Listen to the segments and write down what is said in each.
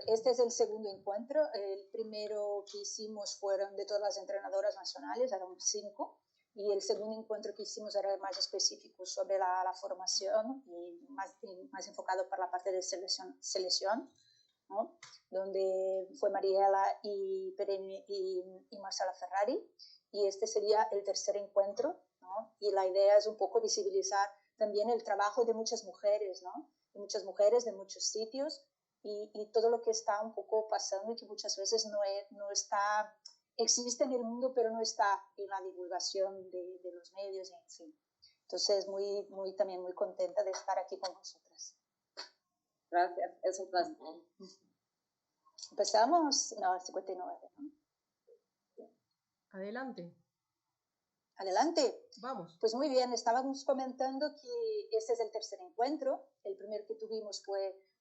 Este es el segundo encuentro. El primero que hicimos fueron de todas las entrenadoras nacionales, eran 5, y el segundo encuentro que hicimos era más específico sobre la formación y más enfocado para la parte de selección, ¿no? Donde fue Mariela y Marcela Ferrari, y este sería el tercer encuentro, ¿no? Y la idea es un poco visibilizar también el trabajo de muchas mujeres, ¿no? De muchas mujeres de muchos sitios, y todo lo que está un poco pasando y que muchas veces no está, existe en el mundo, pero no está en la divulgación de los medios, en fin. Entonces, también muy contenta de estar aquí con vosotras. Gracias, es un placer. Empezamos, no, 59, ¿no? Adelante. Adelante. Vamos. Pues muy bien, estábamos comentando que este es el tercer encuentro. El primero que tuvimos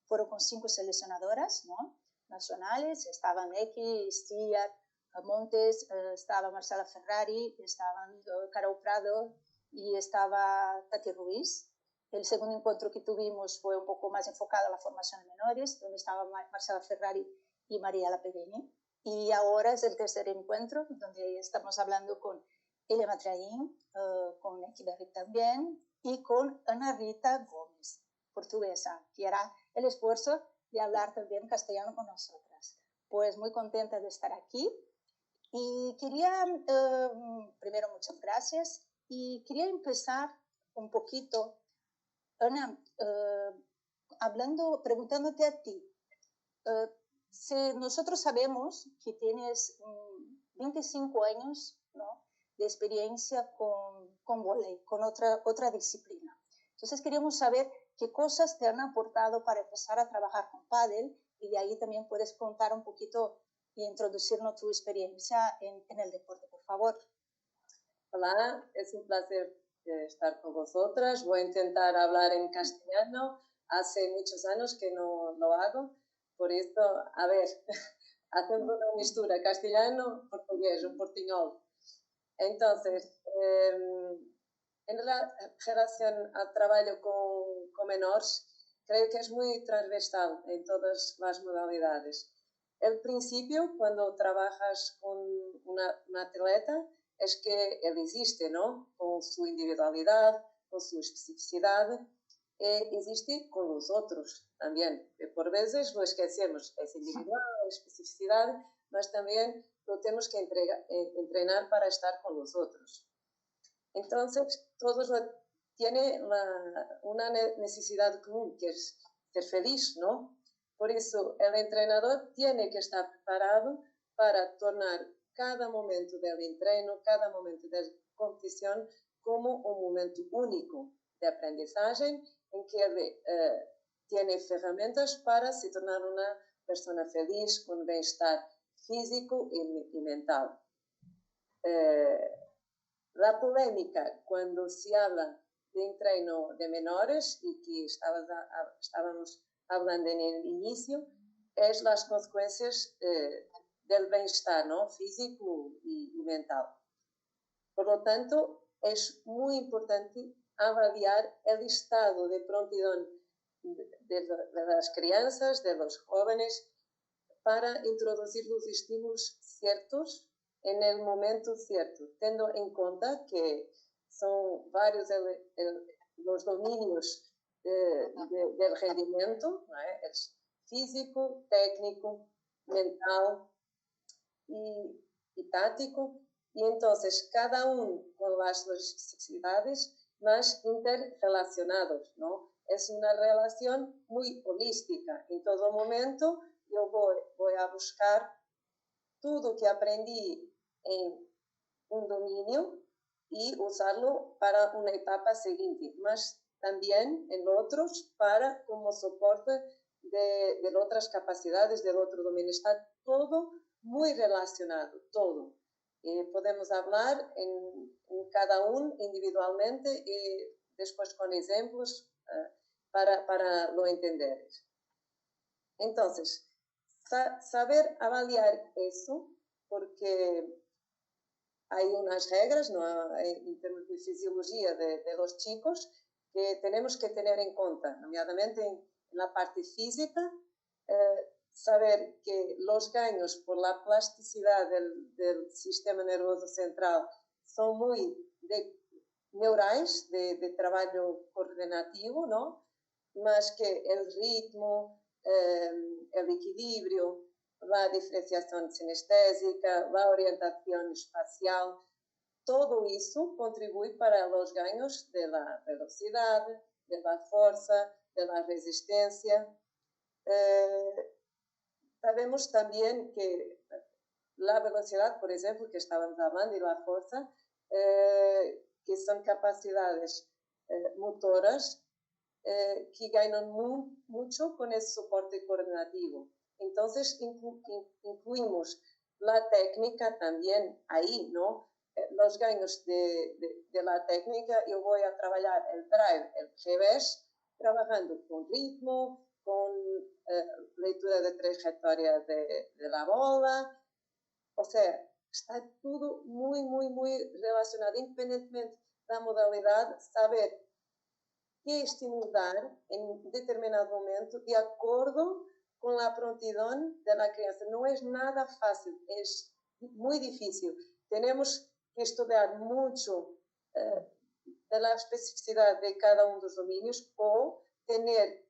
fueron con 5 seleccionadoras, ¿no? Nacionales. Estaban X, Tia, Montes, estaba Marcela Ferrari, estaban Carol Prado y estaba Tati Ruiz. El segundo encuentro que tuvimos fue un poco más enfocado a la formación de menores, donde estaba Marcela Ferrari y Mariela Perini. Y ahora es el tercer encuentro, donde estamos hablando con Elia Matraín, con Equiberri también, y con Ana Rita Gómez, portuguesa, que hará el esfuerzo de hablar también castellano con nosotras. Pues muy contenta de estar aquí. Y quería, primero, muchas gracias, y quería empezar un poquito, Ana, preguntándote a ti. Si nosotros sabemos que tienes 25 años, ¿no?, de experiencia con vóley, con otra disciplina. Entonces queríamos saber qué cosas te han aportado para empezar a trabajar con pádel, y de ahí también puedes contar un poquito e introducirnos tu experiencia en el deporte, por favor. Hola, es un placer estar con vosotras. Voy a intentar hablar en castellano. Hace muchos años que no lo hago, por esto, a ver, hacemos una mistura castellano, portugués, un portuñol. Entonces, en relación al trabajo con menores, creo que es muy transversal en todas las modalidades. El principio, cuando trabajas con una atleta, es que él existe, ¿no? Con su individualidad, con su especificidad, existe con los otros también. Por veces lo esquecemos, es individual, especificidad, mas también lo tenemos que entrenar para estar con los otros. Entonces, todos tienen una necesidad común, que es ser feliz, ¿no? Por eso, el entrenador tiene que estar preparado para tornar cada momento del entreno, cada momento de competición, como un momento único de aprendizaje en que él tiene herramientas para se tornar una persona feliz, con bienestar físico y mental. La polémica cuando se habla de entreno de menores, y que estábamos hablando en el inicio, es las consecuencias del bienestar, ¿no?, físico y mental. Por lo tanto, es muy importante avaliar el estado de prontidão de las crianças, de los jóvenes, para introducir los estímulos ciertos en el momento cierto, teniendo en cuenta que son varios los dominios del rendimiento, ¿no? Es físico, técnico, mental y táctico, y entonces cada uno con las necesidades más interrelacionados, ¿no? Es una relación muy holística. En todo momento yo voy a buscar todo que aprendí en un dominio y usarlo para una etapa siguiente, más también en otros para como soporte de otras capacidades del otro dominio. Está todo muy relacionado, todo. Podemos hablar en cada uno individualmente y después con ejemplos para lo entender. Entonces, saber avaliar eso, porque hay unas reglas, ¿no?, en términos de fisiología de los chicos, que tenemos que tener en cuenta, nomeadamente en la parte física. saber que los ganhos por la plasticidad del sistema nervioso central son muy neurais, de trabajo coordinativo, ¿no? Más que el ritmo, el equilibrio, la diferenciación sinestésica, la orientación espacial, todo eso contribuye para los ganhos de la velocidad, de la fuerza, de la resistencia. Sabemos también que la velocidad, por ejemplo, que estábamos hablando, y la fuerza, que son capacidades motoras que ganan mucho con ese soporte coordinativo. Entonces, incluimos la técnica también ahí, ¿no? Los ganhos de la técnica, yo voy a trabajar el drive, el revés, trabajando con ritmo, con lectura de trayectoria de la bola. O sea, está todo muy, muy, muy relacionado, independientemente de la modalidad, saber qué estimular en determinado momento de acuerdo con la prontidão de la crianza. No es nada fácil, es muy difícil. Tenemos que estudiar mucho de la especificidad de cada uno de los dominios o tener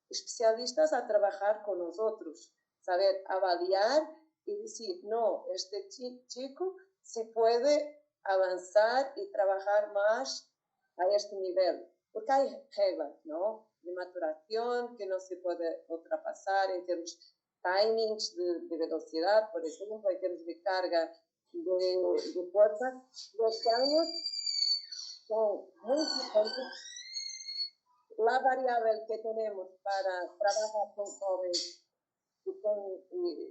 especialistas a trabajar con nosotros, saber avaliar y decir, no, este chico se puede avanzar y trabajar más a este nivel. Porque hay reglas, ¿no? De maturación que no se puede ultrapasar en términos timings de velocidad, por ejemplo, en términos de carga de fuerza. Los cambios son muy importantes. La variable que tenemos para trabajar con jóvenes y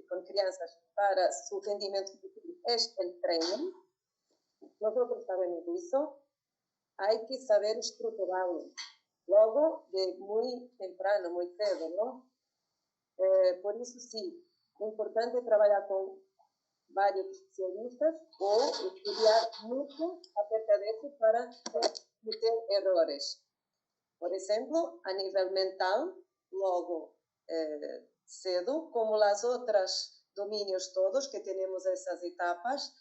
con crianças para su rendimiento es el training. Nosotros sabemos eso. Hay que saber estructurarlo. Luego, de muy temprano, muy cedo, ¿no? Por eso sí, es importante trabajar con varios especialistas o estudiar mucho acerca de eso para cometer errores. Por ejemplo, a nivel mental, luego cedo, como las otras dominios todos que tenemos esas etapas,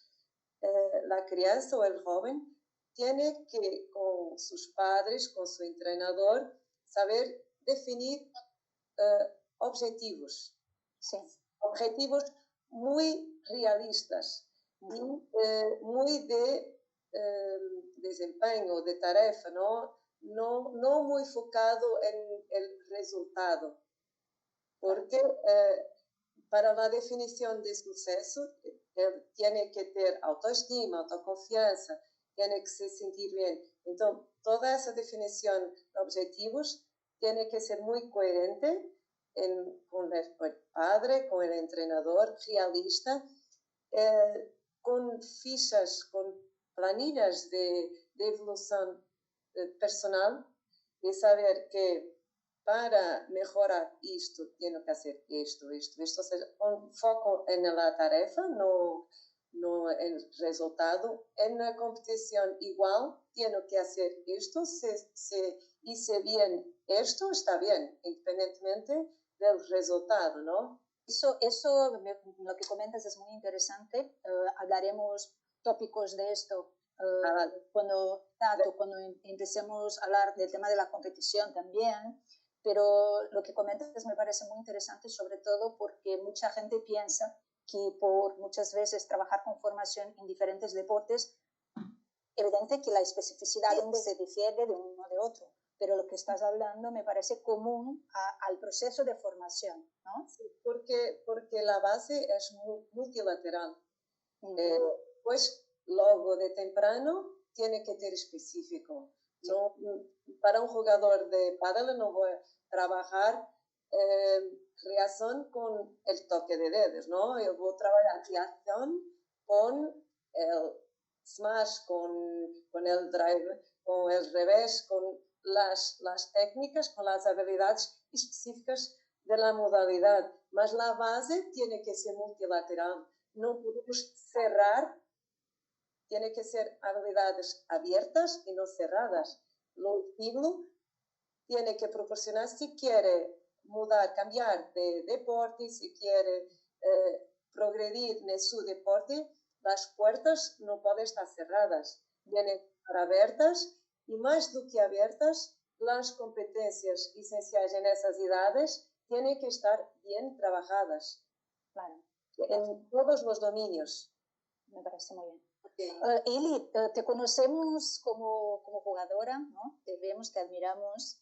la crianza o el joven tiene que, con sus padres, con su entrenador, saber definir objetivos. Sí. Objetivos muy realistas y muy de desempeño, de tarefa, ¿no? No muy enfocado en el resultado. Porque para la definición de suceso, tiene que tener autoestima, autoconfianza, tiene que se sentir bien. Entonces, toda esa definición de objetivos tiene que ser muy coherente con el padre, con el entrenador, realista, con fichas, con planillas de evolución personal, de saber que para mejorar esto, tengo que hacer esto. O sea, con foco en la tarefa, no en el resultado. En la competición igual, tengo que hacer esto. Si hice bien esto, está bien, independientemente del resultado, ¿no? Eso, lo que comentas es muy interesante. Hablaremos tópicos de esto cuando empecemos a hablar del tema de la competición también. Pero lo que comentas me parece muy interesante, sobre todo porque mucha gente piensa que por muchas veces trabajar con formación en diferentes deportes, evidente que la especificidad se difiere de uno de otro, pero lo que estás hablando me parece común al proceso de formación, ¿no? Sí, porque la base es multilateral. Pues luego de temprano tiene que ser específico. No, para un jugador de pádel no voy a trabajar reacción con el toque de dedos, ¿no? Yo voy a trabajar reacción con el smash, con el drive, con el revés, con las técnicas, con las habilidades específicas de la modalidad. Mas la base tiene que ser multilateral. No podemos cerrar. Tiene que ser habilidades abiertas y no cerradas. Lo estímulo tiene que proporcionar, si quiere mudar, cambiar de deporte, si quiere progredir en su deporte, las puertas no pueden estar cerradas, tienen que estar abiertas y más do que abiertas, las competencias esenciales en esas edades tienen que estar bien trabajadas. Claro. En todos los dominios. Me parece muy bien. Okay. Eli, te conocemos como jugadora, ¿no? Te vemos, te admiramos,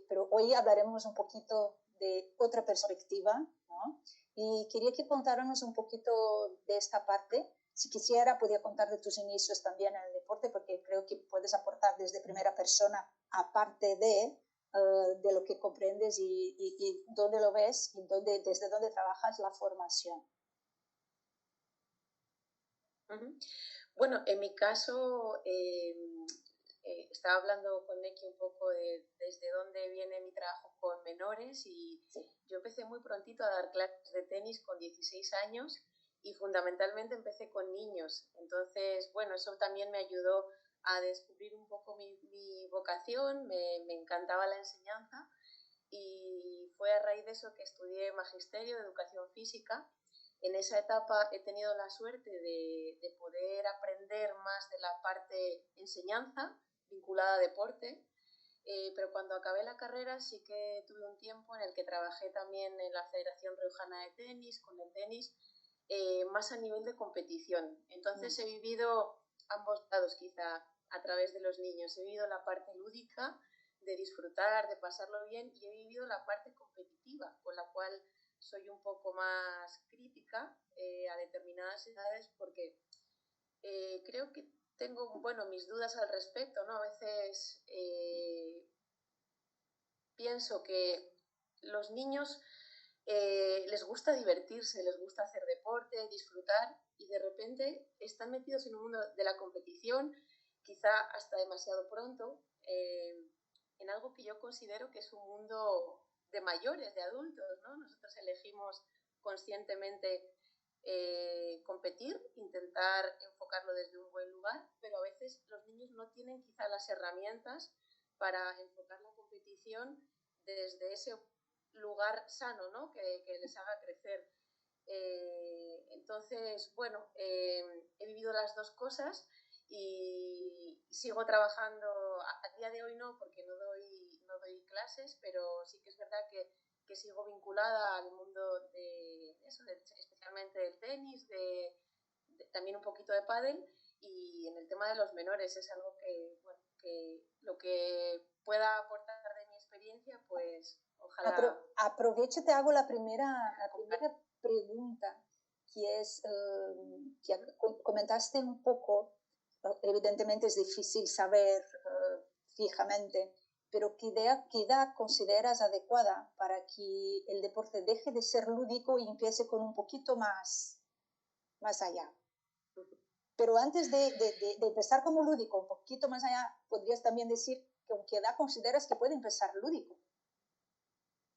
pero hoy hablaremos un poquito de otra perspectiva, ¿no? Y quería que contáramos un poquito de esta parte. Si quisiera, podía contar de tus inicios también en el deporte, porque creo que puedes aportar desde primera persona, aparte de lo que comprendes y dónde lo ves y desde dónde trabajas la formación. Bueno, en mi caso, estaba hablando con Neki un poco de desde dónde viene mi trabajo con menores y sí. Yo empecé muy prontito a dar clases de tenis con 16 años y fundamentalmente empecé con niños. Entonces, bueno, eso también me ayudó a descubrir un poco mi vocación, me encantaba la enseñanza y fue a raíz de eso que estudié Magisterio de Educación Física. En esa etapa he tenido la suerte de poder aprender más de la parte enseñanza vinculada a deporte, pero cuando acabé la carrera sí que tuve un tiempo en el que trabajé también en la Federación Riojana de Tenis, con el tenis, más a nivel de competición. Entonces he vivido ambos lados quizá a través de los niños. He vivido la parte lúdica, de disfrutar, de pasarlo bien, y he vivido la parte competitiva, con la cual soy un poco más crítica a determinadas edades porque creo que tengo, bueno, mis dudas al respecto, ¿no? A veces pienso que los niños les gusta divertirse, les gusta hacer deporte, disfrutar, y de repente están metidos en un mundo de la competición, quizá hasta demasiado pronto, en algo que yo considero que es un mundo de mayores, de adultos, ¿no? Nosotros elegimos conscientemente competir, intentar enfocarlo desde un buen lugar, pero a veces los niños no tienen quizá las herramientas para enfocar la competición desde ese lugar sano, ¿no? que les haga crecer. Entonces, bueno, he vivido las dos cosas y sigo trabajando, a día de hoy no, porque no doy clases, pero sí que es verdad que sigo vinculada al mundo de eso, especialmente del tenis, también un poquito de pádel, y en el tema de los menores es algo que, bueno, que lo que pueda aportar de mi experiencia, pues ojalá... Aprovecho y te hago la primera pregunta, que es, que comentaste un poco, evidentemente es difícil saber fijamente, pero ¿qué edad consideras adecuada para que el deporte deje de ser lúdico y empiece con un poquito más allá? Pero antes de empezar como lúdico, un poquito más allá, podrías también decir con qué edad consideras que puede empezar lúdico.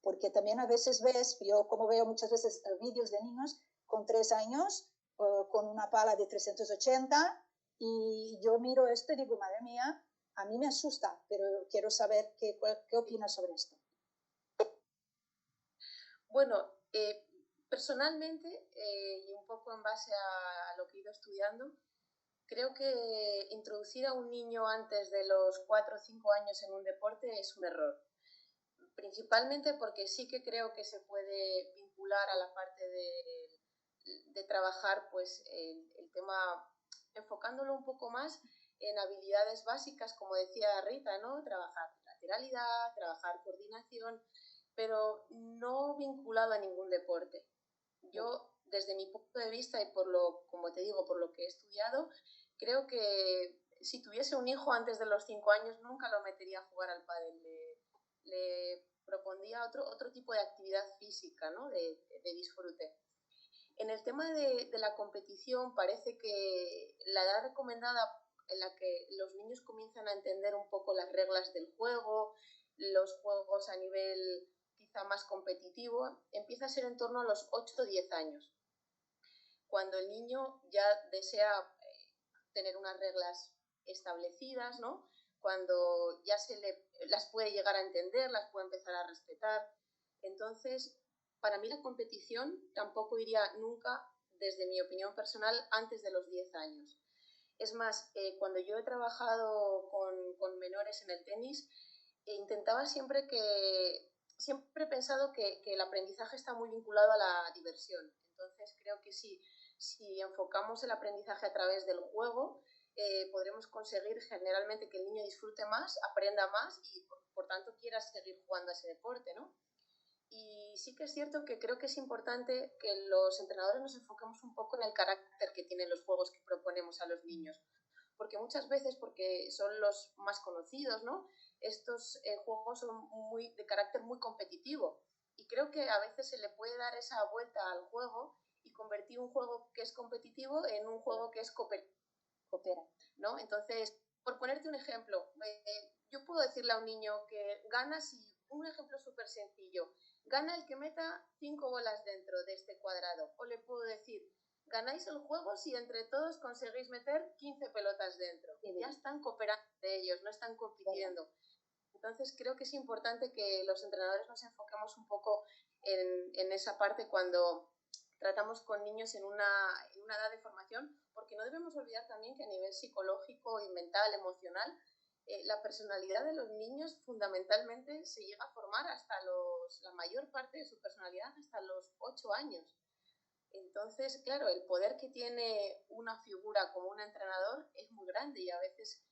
Porque también a veces ves, yo como veo muchas veces vídeos de niños con 3 años, con una pala de 380, y yo miro esto y digo, madre mía, a mí me asusta, pero quiero saber qué opinas sobre esto. Bueno, personalmente, y un poco en base a lo que he ido estudiando, creo que introducir a un niño antes de los 4 o 5 años en un deporte es un error. Principalmente porque sí que creo que se puede vincular a la parte de trabajar pues el tema, enfocándolo un poco más en habilidades básicas, como decía Rita, ¿no? Trabajar lateralidad, trabajar coordinación, pero no vinculado a ningún deporte. Yo, desde mi punto de vista y como te digo, por lo que he estudiado, creo que si tuviese un hijo antes de los 5 años nunca lo metería a jugar al pádel. Le propondría otro tipo de actividad física, ¿no? de disfrute. En el tema de la competición, parece que la edad recomendada en la que los niños comienzan a entender un poco las reglas del juego, los juegos a nivel quizá más competitivo, empieza a ser en torno a los 8 o 10 años, cuando el niño ya desea tener unas reglas establecidas, ¿no? Cuando ya se le las puede llegar a entender, las puede empezar a respetar. Entonces, para mí la competición tampoco iría nunca, desde mi opinión personal, antes de los 10 años. Es más, cuando yo he trabajado con menores en el tenis, intentaba siempre he pensado que el aprendizaje está muy vinculado a la diversión. Entonces, creo que si enfocamos el aprendizaje a través del juego, podremos conseguir generalmente que el niño disfrute más, aprenda más y, por tanto, quiera seguir jugando a ese deporte, ¿no? Y sí que es cierto que creo que es importante que los entrenadores nos enfoquemos un poco en el carácter que tienen los juegos que proponemos a los niños. Porque muchas veces, porque son los más conocidos, ¿no? Estos juegos son de carácter muy competitivo. Y creo que a veces se le puede dar esa vuelta al juego y convertir un juego que es competitivo en un juego que es coopera, ¿no? Entonces, por ponerte un ejemplo, yo puedo decirle a un niño que gana si, un ejemplo súper sencillo, gana el que meta 5 bolas dentro de este cuadrado. O le puedo decir, ganáis el juego si entre todos conseguís meter 15 pelotas dentro. Y ya están cooperando entre ellos, no están compitiendo. Entonces creo que es importante que los entrenadores nos enfoquemos un poco en esa parte cuando tratamos con niños en una edad de formación, porque no debemos olvidar también que a nivel psicológico y mental, emocional, la personalidad de los niños fundamentalmente se llega a formar la mayor parte de su personalidad hasta los 8 años. Entonces, claro, el poder que tiene una figura como un entrenador es muy grande y a veces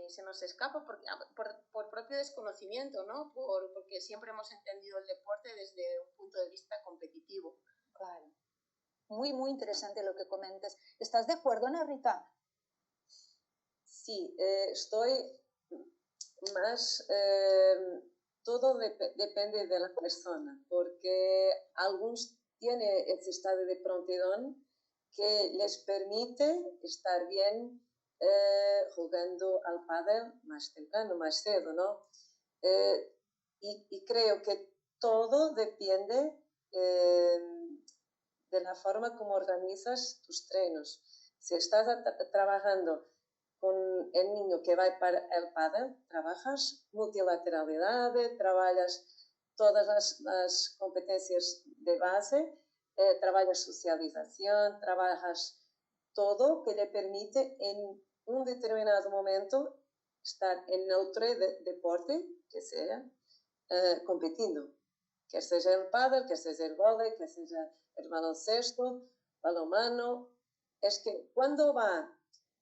se nos escapa por propio desconocimiento, ¿no? Porque siempre hemos entendido el deporte desde un punto de vista competitivo. Claro. Muy, muy interesante lo que comentas. ¿Estás de acuerdo, Ana Rita? Sí, estoy más... todo depende de la persona, porque algunos tienen ese estado de prontidón que les permite estar bien jugando al pádel más temprano, más cedo, ¿no? Y creo que todo depende de la forma como organizas tus trenos. Si estás trabajando con el niño que va para el pádel, trabajas multilateralidad, trabajas todas las competencias de base, trabajas socialización, trabajas todo que le permite en un determinado momento estar en otro deporte que sea competiendo. Quer seja el pádel, quer seja el vóley, quer seja el baloncesto, balonmano. Es que cuando va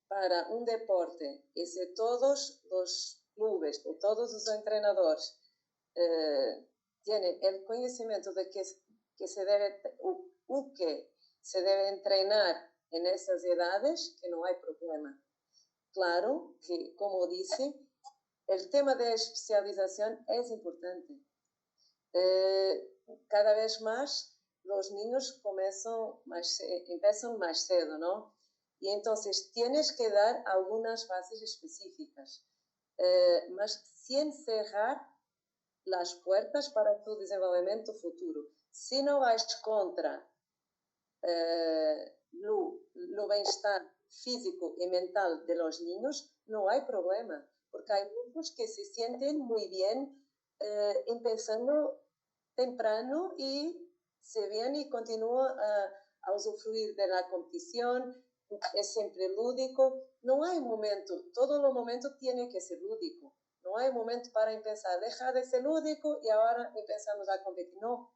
para un deporte y si todos los clubes, de todos los entrenadores tienen el conocimiento de que se debe, que se debe entrenar en esas edades, que no hay problema. Claro que, como dice, el tema de especialización es importante. Cada vez más los niños empiezan más cedo, ¿no? Y entonces tienes que dar algunas bases específicas, mas sin cerrar las puertas para tu desenvolvimiento futuro. Si no vas contra lo bienestar físico y mental de los niños, no hay problema, porque hay muchos que se sienten muy bien empezando temprano y se vienen y continúan a usufruir de la competición, es siempre lúdico. No hay momento, todo los momentos tiene que ser lúdico. No hay momento para empezar, dejar de ser lúdico y ahora empezamos a competir. No.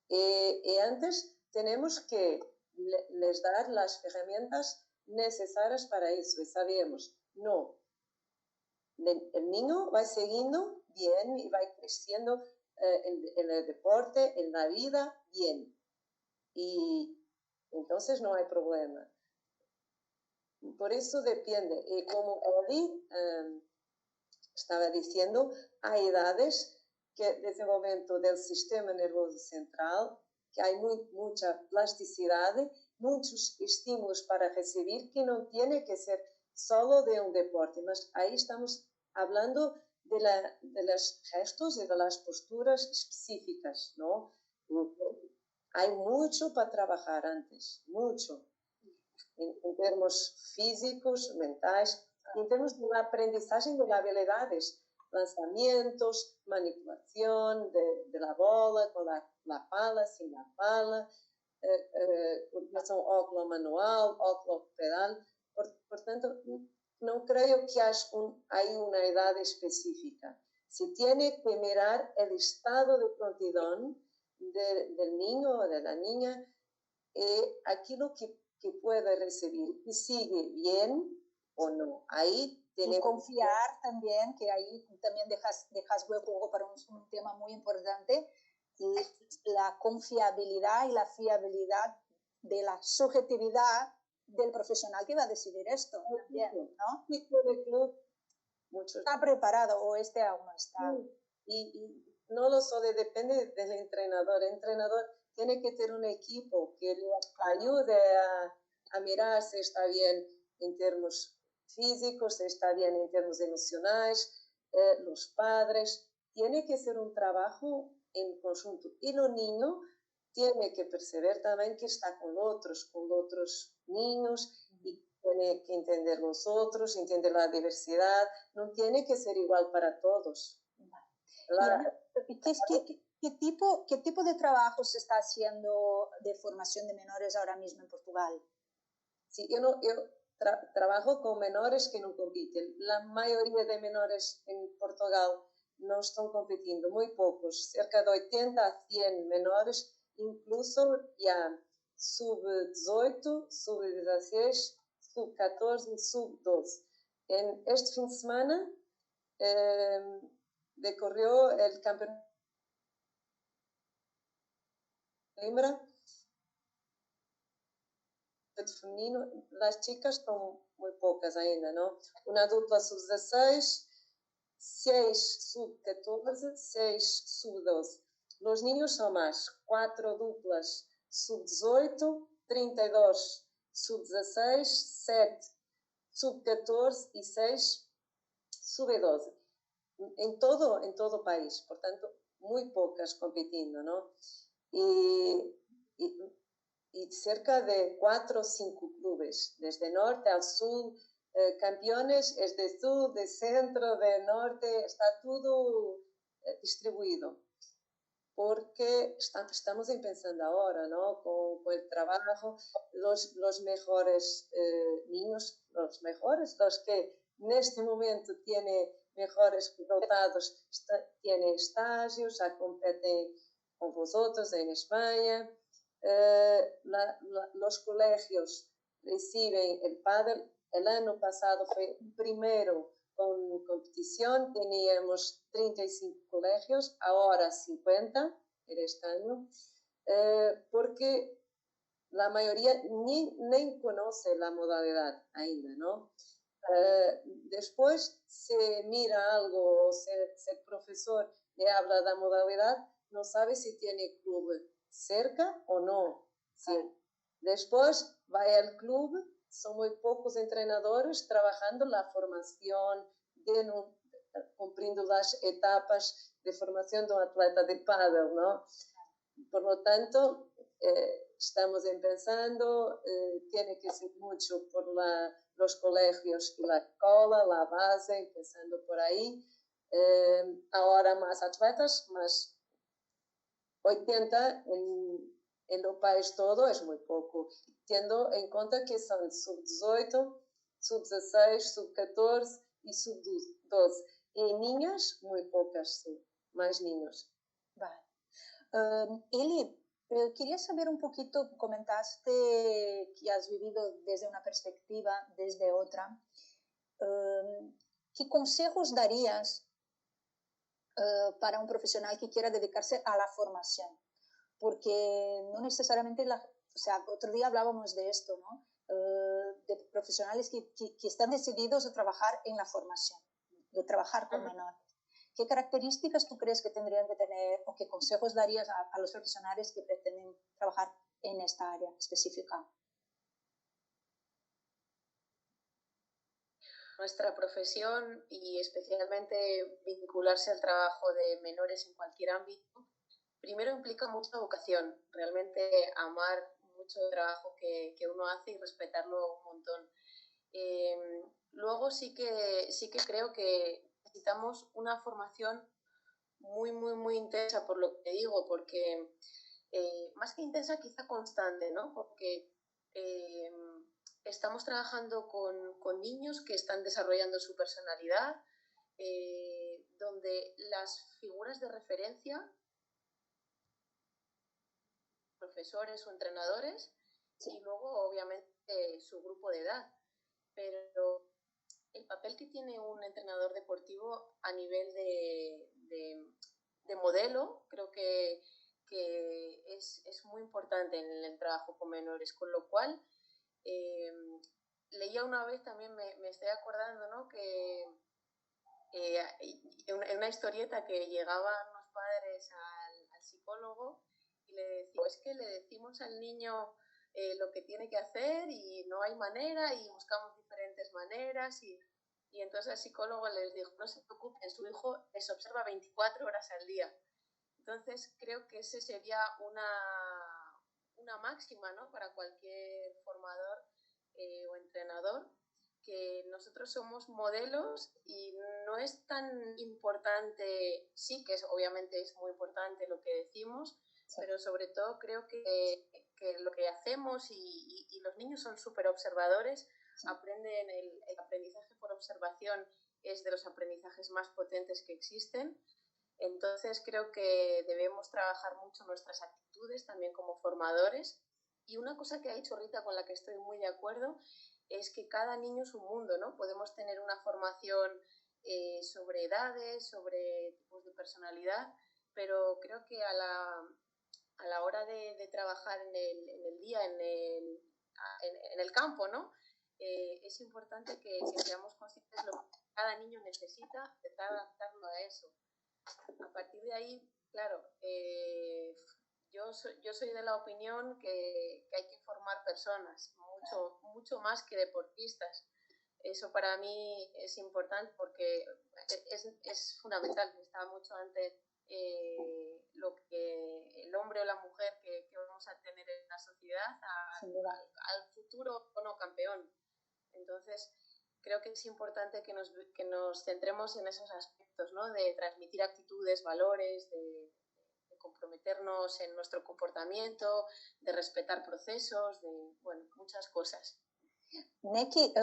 Y antes tenemos que les dar las herramientas necesarias para eso. Y sabemos, no, el niño va siguiendo bien y va creciendo en el deporte, en la vida, bien. Y entonces no hay problema. Por eso depende. Y como Oli estaba diciendo, hay edades que el desenvolvimiento del sistema nervioso central, que hay mucha plasticidad, muchos estímulos para recibir, que no tiene que ser solo de un deporte, mas ahí estamos hablando de los gestos y de las posturas específicas, ¿no? Hay mucho para trabajar antes, mucho, en términos físicos, mentales, en términos de aprendizaje de las habilidades. lanzamientos, manipulación de la bola con la pala, sin la pala, coordenação óculo manual, óculo pedal. Portanto, no creo que hay una edad específica. Se tiene que mirar el estado de prontidão del niño o de la niña, aquello que puede recibir y sigue bien o no. Ahí tenemos y confiar también, que ahí también dejas hueco para un tema muy importante, la confiabilidad y la fiabilidad de la subjetividad del profesional que va a decidir esto también, ¿no? De club, ¿Está preparado o aún no está? Y no lo solo depende del entrenador. El entrenador tiene que tener un equipo que le ayude a mirar si está bien en términos físicos, si está bien en términos emocionales, los padres. Tiene que ser un trabajo en conjunto. Y los niños tienen que perceber también que está con otros niños y tiene que entender los otros, entender la diversidad. No tiene que ser igual para todos. ¿Qué tipo de trabajo se está haciendo de formación de menores ahora mismo en Portugal? Sí, yo trabajo con menores que no compiten. La mayoría de menores en Portugal no están compitiendo, muy pocos, cerca de 80 a 100 menores, incluso ya sub-18, sub-16, sub-14 y sub-12. En este fin de semana decorrió el campeonato de Coimbra femenino. Las chicas son muy pocas ainda, ¿no? Una dupla sub-16, 6 sub-14, 6 sub-12. Los niños son más, 4 duplas sub-18, 32 sub-16, 7 sub-14 y 6 sub-12. En todo país, portanto, muy pocas compitiendo, ¿no? Y cerca de 4 o 5 clubes, desde norte al sur, campeones es de sur, de centro, de norte, está todo distribuido. Porque estamos empezando ahora, ¿no? Con el trabajo, los mejores niños, los que en este momento tienen mejores resultados, tienen estágios, ya competen con vosotros en España. Los colegios reciben el pádel. El año pasado fue el primero con competición, teníamos 35 colegios, ahora 50 en este año, porque la mayoría ni conoce la modalidad ainda, ¿no? Después se mira algo, si el profesor le habla de la modalidad, no sabe si tiene club cerca o no. Sí. Después va al club, son muy pocos entrenadores trabajando la formación, cumpliendo las etapas de formación de un atleta de pádel, ¿no? Por lo tanto, estamos empezando, tiene que ser mucho por los colegios y la escuela, la base, empezando por ahí. Ahora más atletas, más 80 en el país todo es muy poco, teniendo en cuenta que son sub-18, sub-16, sub-14 y sub-12. Y niñas, muy pocas, sí, más niños. Vale. Eli, quería saber un poquito, comentaste que has vivido desde una perspectiva, desde otra. ¿Qué consejos darías para un profesional que quiera dedicarse a la formación? Porque no necesariamente, otro día hablábamos de esto, ¿no? De profesionales que están decididos a trabajar en la formación, de trabajar con menores. ¿Qué características tú crees que tendrían que tener o qué consejos darías a los profesionales que pretenden trabajar en esta área específica? Nuestra profesión y especialmente vincularse al trabajo de menores en cualquier ámbito, primero implica mucha vocación, realmente amar mucho el trabajo que uno hace y respetarlo un montón. Luego sí que creo que necesitamos una formación muy, muy, muy intensa, por lo que digo, porque más que intensa, quizá constante, ¿no? Porque estamos trabajando con niños que están desarrollando su personalidad, donde las figuras de referencia, profesores o entrenadores, sí, y luego obviamente su grupo de edad. Pero el papel que tiene un entrenador deportivo a nivel de modelo, creo que es muy importante en el trabajo con menores, con lo cual leía una vez, también me estoy acordando, ¿no? Que en una historieta que llegaban los padres al psicólogo y le decían, es que le decimos al niño lo que tiene que hacer y no hay manera y buscamos diferentes maneras y entonces el psicólogo les dijo, no se preocupen, su hijo les observa 24 horas al día. Entonces creo que ese sería una máxima, ¿no? Para cualquier formador o entrenador, que nosotros somos modelos y no es tan importante, sí que obviamente es muy importante lo que decimos, sí, pero sobre todo creo que lo que hacemos y los niños son súper observadores, sí, aprenden el aprendizaje por observación, es de los aprendizajes más potentes que existen. Entonces creo que debemos trabajar mucho nuestras actitudes también como formadores. Y una cosa que ha dicho Rita, con la que estoy muy de acuerdo, es que cada niño es un mundo, ¿no? Podemos tener una formación sobre edades, sobre tipos de personalidad, pero creo que a la hora de trabajar en el día, en el campo, ¿no? Es importante que seamos conscientes de lo que cada niño necesita, intentar adaptarlo a eso. A partir de ahí, claro, yo soy de la opinión que hay que formar personas, mucho más que deportistas. Eso para mí es importante porque es fundamental. Estaba mucho antes lo que el hombre o la mujer que vamos a tener en la sociedad al futuro o no campeón. Entonces, creo que es importante que nos centremos en esos aspectos, ¿no? De transmitir actitudes, valores, de comprometernos en nuestro comportamiento, de respetar procesos, bueno, muchas cosas. Neki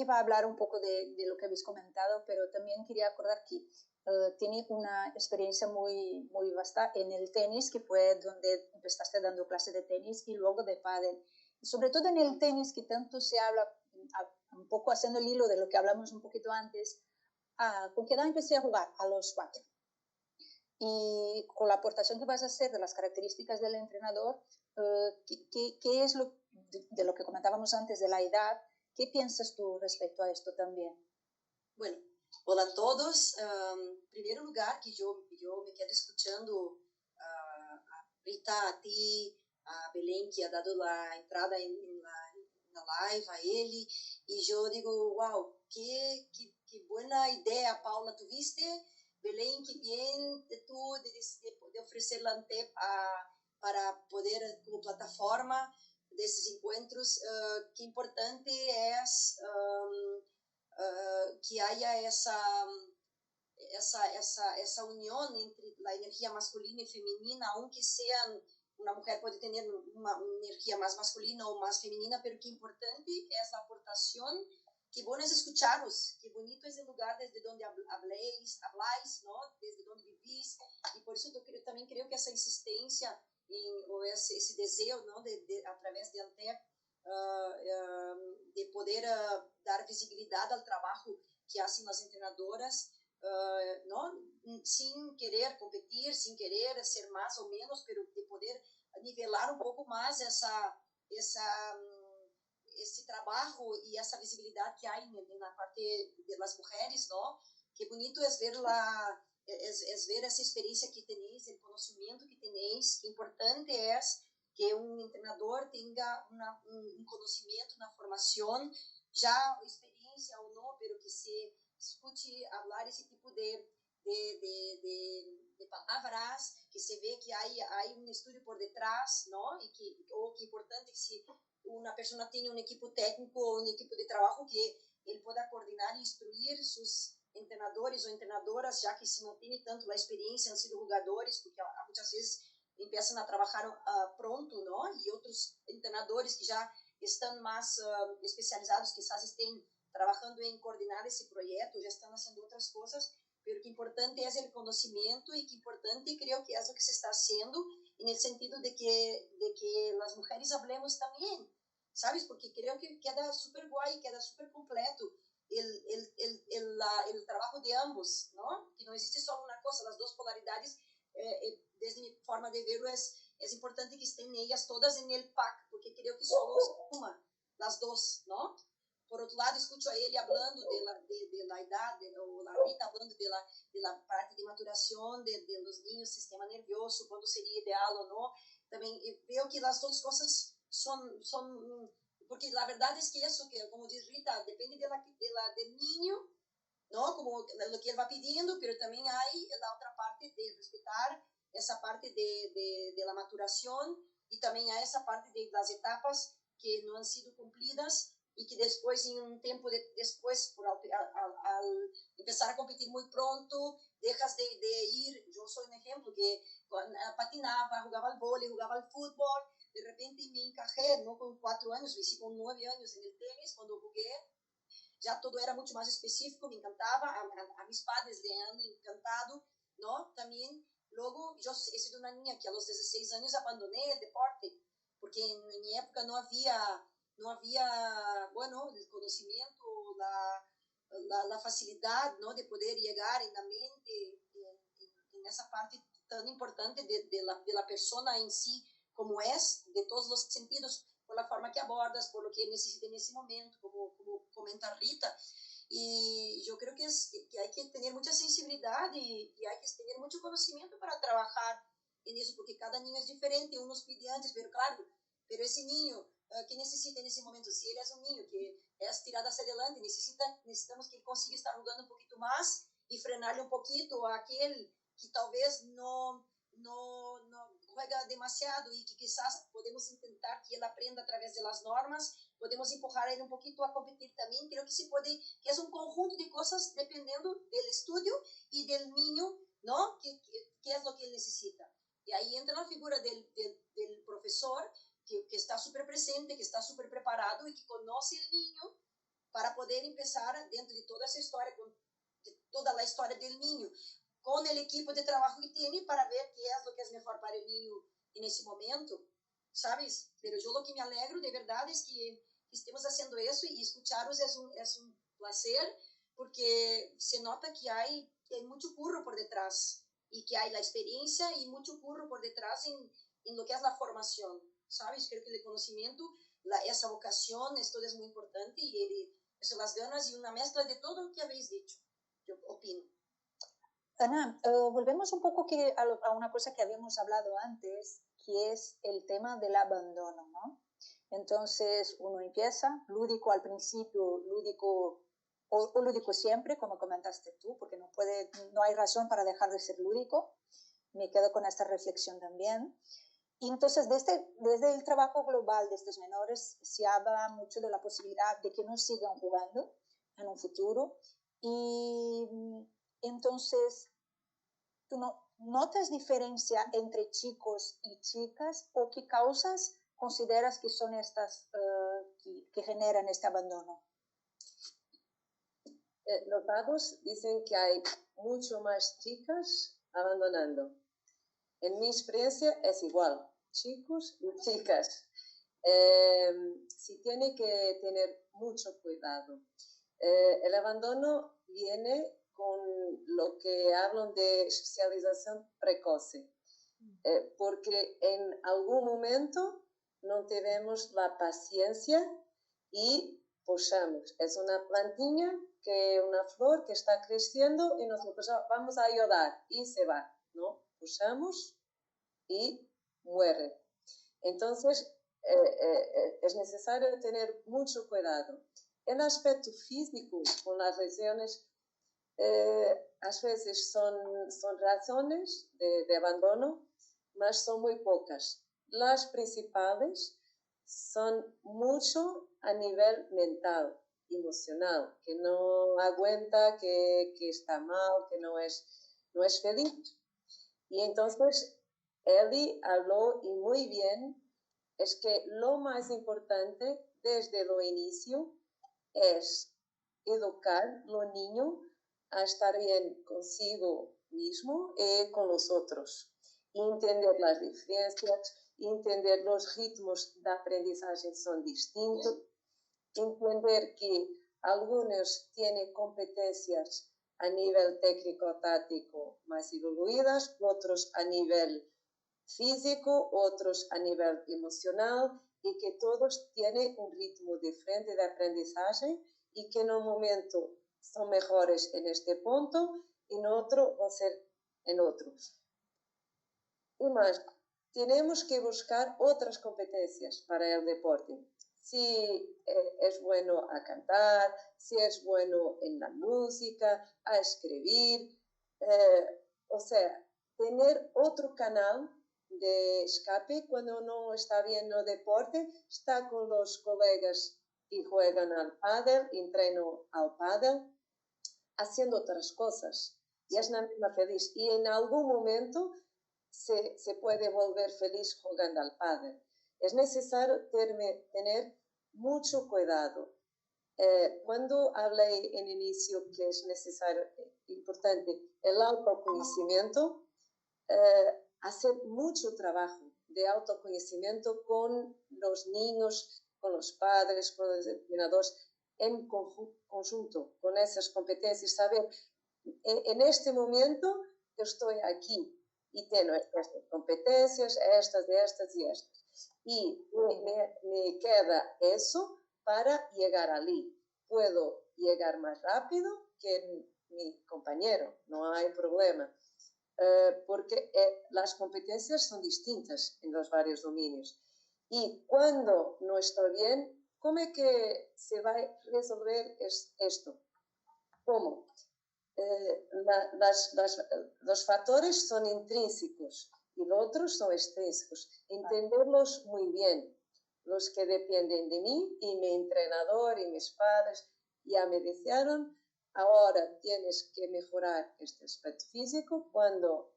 va a hablar un poco de lo que habéis comentado, pero también quería acordar que tiene una experiencia muy, muy vasta en el tenis, que fue donde empezaste dando clase de tenis y luego de pádel. Y sobre todo en el tenis, que tanto se habla, un poco haciendo el hilo de lo que hablamos un poquito antes, ¿con qué edad empecé a jugar? A los 4. Y con la aportación que vas a hacer de las características del entrenador, ¿qué es de lo que comentábamos antes de la edad? ¿Qué piensas tú respecto a esto también? Bueno, hola a todos. En primer lugar, que yo me quedo escuchando a Rita, a ti, a Belén, que ha dado la entrada en la live, a él, y yo digo, wow, qué buena idea, Paula, tuviste. Belén, qué bien tú de ofrecer la ANTEP para poder, como plataforma de esos encuentros, qué importante es que haya esa unión entre la energía masculina y femenina, aunque sean, una mujer puede tener una energía más masculina o más femenina, pero qué importante es la aportación. Qué bueno es escucharos, qué bonito es el lugar desde donde habláis, ¿no? Desde donde vivís, y por eso yo también creo que esa insistencia o ese deseo, ¿no? A través de ANTEP, de poder dar visibilidad al trabajo que hacen las entrenadoras, ¿no? Sin querer competir, sin querer ser más o menos, pero de poder nivelar un poco más esse trabajo y esa visibilidad que hay en la parte de las mujeres, ¿no? Qué bonito es ver ver esa experiencia que tenéis, el conocimiento que tenéis, qué importante es que un entrenador tenga un conocimiento, una formación, ya experiencia o no, pero que se escuche hablar ese tipo de palabras, que se ve que hay un estudio por detrás, ¿no? Y que importante que si una persona tiene un equipo técnico o un equipo de trabajo, que él pueda coordinar e instruir sus entrenadores ou entrenadoras, já que se não tem tanto a experiência, han sido jogadores, porque muitas vezes começam a trabalhar pronto, não? E outros treinadores que já estão mais especializados, quizás estén trabalhando em coordenar esse projeto, já estão fazendo outras coisas, pero que importante é o conhecimento e que importante creo que é o que se está haciendo no sentido de que as mulheres hablemos também, ¿sabes? Porque creo que queda súper guay, queda súper completo el trabajo de ambos, ¿no? Que no existe solo una cosa, las dos polaridades, desde mi forma de verlo, es importante que estén ellas todas en el pack, porque creo que solo una, las dos, ¿no? Por outro lado, escuto a ele falando da idade, ou a Rita falando da parte de maturação dos niños, sistema nervioso, quando seria ideal ou não. Também vejo que as duas coisas são porque a verdade é que isso, que como diz Rita, depende del niño, ¿no? Como lo que ele vai pedindo, pero também há a outra parte de respeitar essa parte de la maturação e também há essa parte de las etapas que não han sido cumpridas e que depois, em um tempo depois, al empezar a competir muito pronto, dejas de ir. Eu sou um exemplo que patinava, jogava vôlei, jogava futebol, de repente me encajé, não com 4 anos, hice com 9 anos no tênis, quando joguei, já todo era muito mais específico, me encantava, a mis padres le han encantado, não? Também, logo, eu he sido uma niña que a los 16 anos abandonei o deporte, porque em minha época não havia, bueno, el conocimiento, la facilidad, ¿no? De poder llegar en la mente, en esa parte tan importante de la persona en sí, como es, de todos los sentidos, por la forma que abordas, por lo que necesita en ese momento, como comenta Rita. Y yo creo que hay que tener mucha sensibilidad y hay que tener mucho conocimiento para trabajar en eso, porque cada niño es diferente, unos piden antes, pero claro, pero ese niño que necesita en ese momento, si él es un niño que es tirado hacia adelante, necesitamos que él consiga estar jugando un poquito más y frenarle un poquito a aquel que tal vez no juega demasiado y que quizás podemos intentar que él aprenda a través de las normas, podemos empujar a él un poquito a competir también. Creo que se puede, que es un conjunto de cosas dependiendo del estudio y del niño, ¿no? ¿Qué es lo que él necesita? Y ahí entra la figura del profesor, que está súper presente, que está súper preparado y que conoce el niño para poder empezar dentro de toda esa historia, de toda la historia del niño, con el equipo de trabajo que tiene para ver qué es lo que es mejor para el niño en ese momento, ¿sabes? Pero yo lo que me alegro de verdad es que estemos haciendo eso y escucharos es un placer, porque se nota que hay mucho curro por detrás y que hay la experiencia y mucho curro por detrás en lo que es la formación, ¿sabes? Creo que el conocimiento, esa vocación, esto es muy importante y eso, las ganas y una mezcla de todo lo que habéis dicho, yo opino. Ana, volvemos un poco a una cosa que habíamos hablado antes, que es el tema del abandono, ¿no? Entonces uno empieza, lúdico al principio, lúdico o lúdico siempre, como comentaste tú, porque no hay razón para dejar de ser lúdico. Me quedo con esta reflexión también. Y entonces desde el trabajo global de estos menores se habla mucho de la posibilidad de que no sigan jugando en un futuro. Y entonces, ¿tú notas diferencia entre chicos y chicas o qué causas consideras que son estas que generan este abandono? Los datos dicen que hay mucho más chicas abandonando. En mi experiencia es igual, chicos y chicas. Sí tiene que tener mucho cuidado. El abandono viene con lo que hablan de socialización precoce, porque en algún momento no tenemos la paciencia y pushamos. Es una plantilla, una flor que está creciendo y nosotros vamos a ayudar y se va, ¿no? Pushamos y muere. Entonces, es necesario tener mucho cuidado. En aspecto físico, con las lesiones, a veces son razones de abandono, mas son muy pocas. Las principales son mucho a nivel mental emocional, que no aguanta, que está mal, que no es feliz. Y entonces Eli habló y muy bien, es que lo más importante desde lo inicio es educar los niños a estar bien consigo mismo y con los otros. Entender las diferencias, entender los ritmos de aprendizaje son distintos, entender que algunos tienen competencias a nivel técnico-táctico más evoluidas, otros a nivel físico, otros a nivel emocional, y que todos tienen un ritmo diferente de aprendizaje y que en un momento son mejores en este punto y en otro van a ser en otros. Y más, tenemos que buscar otras competencias para el deporte. Si es bueno a cantar, si es bueno en la música, a escribir, o sea, tener otro canal de escape cuando no está bien en el deporte, está con los colegas que juegan al pádel, entreno al pádel, haciendo otras cosas. Y es la misma feliz. Y en algún momento se puede volver feliz jugando al pádel. Es necesario tener mucho cuidado. Cuando hablé en inicio que es necesario, importante, el autoconocimiento, hacer mucho trabajo de autoconocimiento con los niños, con los padres, con los entrenadores, en conjunto, con esas competencias, saber, en este momento yo estoy aquí y tengo estas competencias, estas y estas. Y me queda eso para llegar allí. Puedo llegar más rápido que mi compañero, no hay problema. Porque las competencias son distintas en los varios dominios. Y cuando no estoy bien, ¿cómo es que se va a resolver esto? ¿Cómo? Los factores son intrínsecos y los otros son extrínsecos. Entenderlos muy bien. Los que dependen de mí y mi entrenador y mis padres ya me dijeron, ahora tienes que mejorar este aspecto físico. Cuando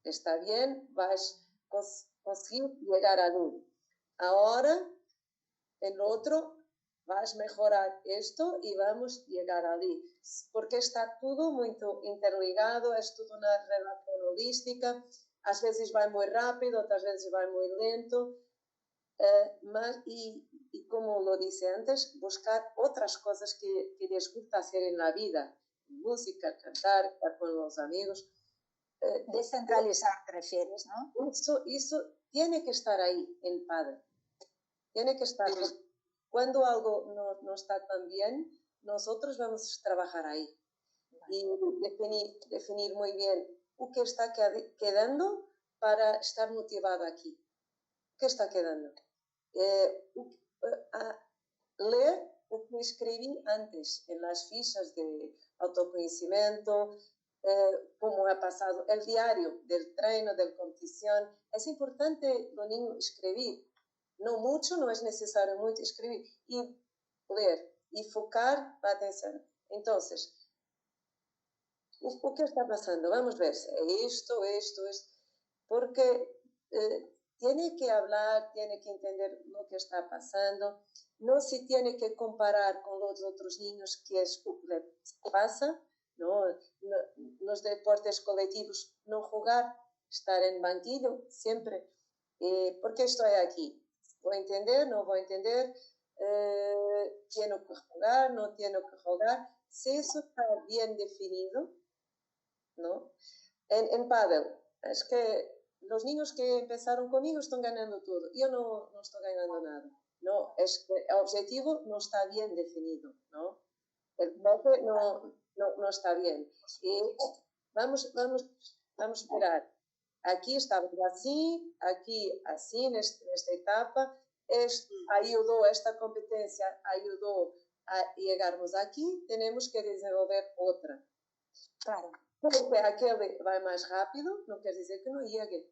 está bien, vas a conseguir llegar a luz. Ahora, en lo otro, vas a mejorar esto y vamos a llegar allí. Porque está todo muy interligado, es toda una relación holística. A veces va muy rápido, otras veces va muy lento. Y como lo dice antes, buscar otras cosas que les gusta hacer en la vida. Música, cantar, estar con los amigos. Descentralizar, te refieres, ¿no? Eso tiene que estar ahí, el padre. Tiene que estar. Cuando algo no está tan bien, nosotros vamos a trabajar ahí. Y definir muy bien qué está quedando para estar motivado aquí. ¿Qué está quedando? Leer lo que escribí antes en las fichas de autoconocimiento, cómo ha pasado el diario del treino, de la competición. Es importante los niños escribir. No mucho, no es necesario mucho escribir. Y leer y enfocar la atención. Entonces, ¿qué está pasando? Vamos a ver esto. Porque tiene que hablar, tiene que entender lo que está pasando. No se tiene que comparar con los otros niños que es lo que pasa. No, los deportes colectivos, no jugar, estar en banquillo siempre. ¿Por qué estoy aquí? ¿Voy a entender? ¿No voy a entender? ¿Tengo que jugar? ¿No tengo que jugar? Si eso está bien definido, ¿no? En pádel, es que los niños que empezaron conmigo están ganando todo. Yo no estoy ganando nada. No, es que el objetivo no está bien definido, ¿no? El bloque no está bien. Y vamos a esperar. Aquí estamos así, aquí así, en esta etapa. Esta competencia ayudó a llegarnos aquí. Tenemos que desenvolver otra. Claro. Porque aquel va más rápido, no quiere decir que no llegue.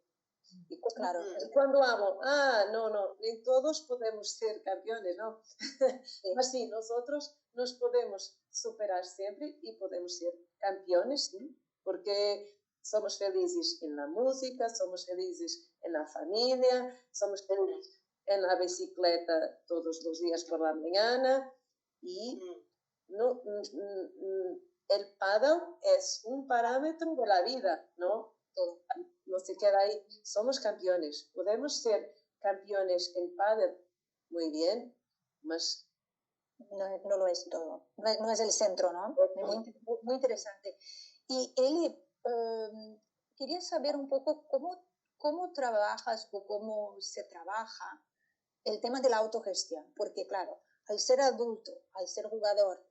Claro. Y cuando hablo, no, ni todos podemos ser campeones, ¿no? Así, nosotros nos podemos superar siempre y podemos ser campeones, ¿sí? Porque somos felices en la música, somos felices en la familia, somos felices en la bicicleta todos los días por la mañana y no, el pádel es un parámetro de la vida, ¿no? No se queda ahí. Somos campeones. Podemos ser campeones en pádel, muy bien, mas no lo es todo. No es el centro, ¿no? Muy interesante. Y Eli, quería saber un poco cómo trabajas o cómo se trabaja el tema de la autogestión, porque claro, al ser adulto, al ser jugador,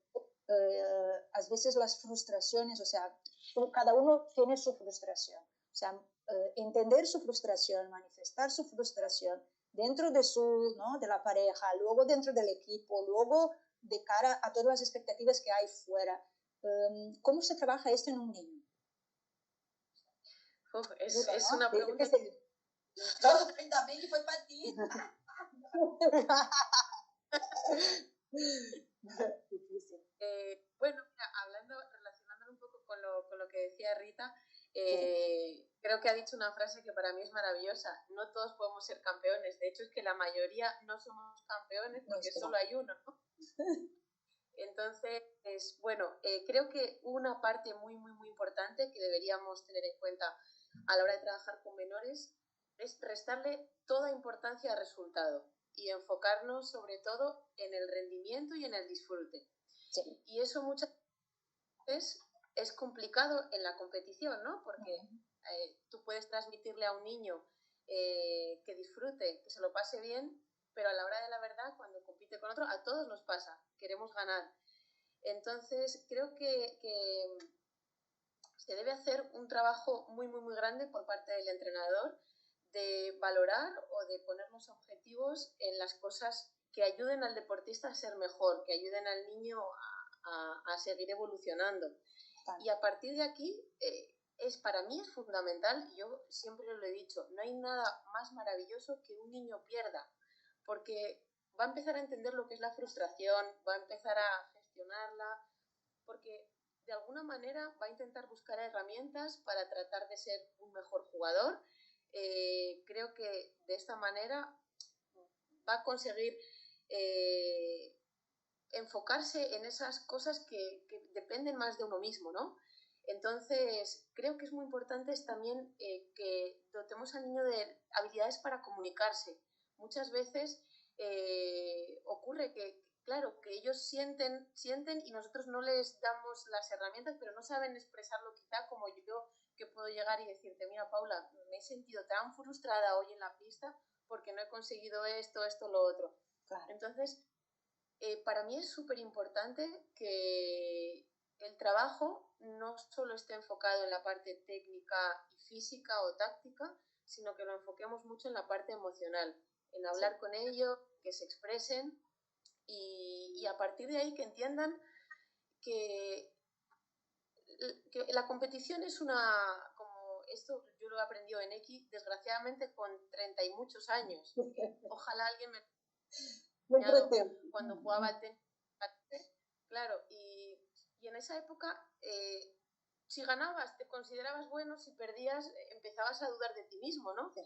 a veces las frustraciones, o sea, cada uno tiene su frustración, o sea, entender su frustración, manifestar su frustración dentro de ¿no? de la pareja, luego dentro del equipo, luego de cara a todas las expectativas que hay fuera. ¿Cómo se trabaja esto en un niño? Es una pregunta Ainda bem que foi para ti. Bueno, mira, relacionándolo un poco con lo que decía Rita, creo que ha dicho una frase que para mí es maravillosa. No todos podemos ser campeones. De hecho, es que la mayoría no somos campeones porque solo hay uno, ¿no? Entonces, bueno, creo que una parte muy importante que deberíamos tener en cuenta a la hora de trabajar con menores es restarle toda importancia al resultado y enfocarnos sobre todo en el rendimiento y en el disfrute. Sí. Y eso muchas veces es complicado en la competición, ¿no? Porque tú puedes transmitirle a un niño que disfrute, que se lo pase bien, pero a la hora de la verdad, cuando compite con otro, a todos nos pasa, queremos ganar. Entonces, creo que se debe hacer un trabajo muy grande por parte del entrenador de valorar o de ponernos objetivos en las cosas que ayuden al deportista a ser mejor, que ayuden al niño a seguir evolucionando. Vale. Y a partir de aquí, para mí es fundamental, yo siempre lo he dicho, no hay nada más maravilloso que un niño pierda, porque va a empezar a entender lo que es la frustración, va a empezar a gestionarla, porque de alguna manera va a intentar buscar herramientas para tratar de ser un mejor jugador. Creo que de esta manera va a conseguir enfocarse en esas cosas que dependen más de uno mismo, ¿no? Entonces, creo que es muy importante también que dotemos al niño de habilidades para comunicarse. Muchas veces ocurre que, claro, que ellos sienten y nosotros no les damos las herramientas, pero no saben expresarlo quizá como yo, que puedo llegar y decirte, mira, Paula, me he sentido tan frustrada hoy en la pista porque no he conseguido esto, lo otro. Claro. Entonces, para mí es súper importante que el trabajo no solo esté enfocado en la parte técnica y física o táctica, sino que lo enfoquemos mucho en la parte emocional, en hablar con ellos, que se expresen y a partir de ahí que entiendan que la competición es como esto yo lo he aprendido en X, desgraciadamente con 30 y muchos años. Ojalá alguien me cuando jugaba al tenis, claro, y en esa época si ganabas te considerabas bueno, si perdías empezabas a dudar de ti mismo, ¿no? Sí.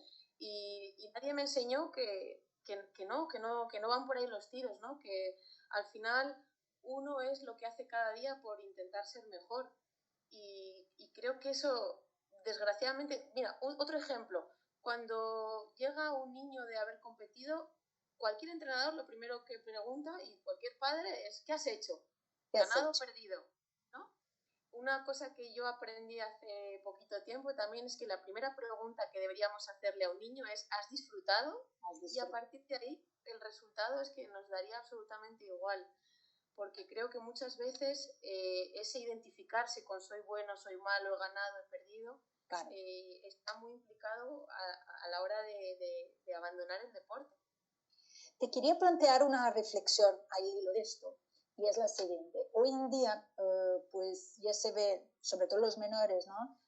Y nadie me enseñó que no van por ahí los tiros, ¿no? Que al final uno es lo que hace cada día por intentar ser mejor y creo que eso desgraciadamente, mira, otro ejemplo, cuando llega un niño de haber competido, cualquier entrenador lo primero que pregunta y cualquier padre es ¿qué has hecho? ¿Ganado o perdido? ¿No? Una cosa que yo aprendí hace poquito tiempo también es que la primera pregunta que deberíamos hacerle a un niño es ¿has disfrutado? Y a partir de ahí el resultado es que nos daría absolutamente igual, porque creo que muchas veces ese identificarse con soy bueno, soy malo, he ganado, he perdido, claro. Está muy implicado a la hora de abandonar el deporte. Te quería plantear una reflexión al hilo de esto, y es la siguiente. Hoy en día, pues ya se ve, sobre todo los menores, ¿no?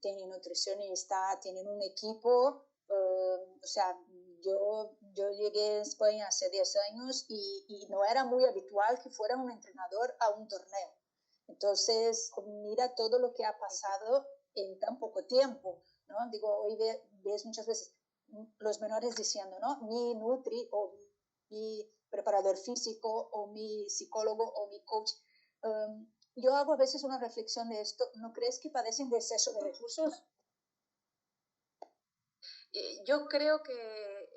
tienen nutricionista, tienen un equipo. O sea, yo llegué a España hace 10 años y no era muy habitual que fuera un entrenador a un torneo. Entonces, mira todo lo que ha pasado en tan poco tiempo, ¿no? Digo, hoy ves muchas veces los menores diciendo, ¿no? Mi nutri o mi preparador físico o mi psicólogo o mi coach. Yo hago a veces una reflexión de esto. ¿No crees que padecen de exceso de recursos? Yo creo que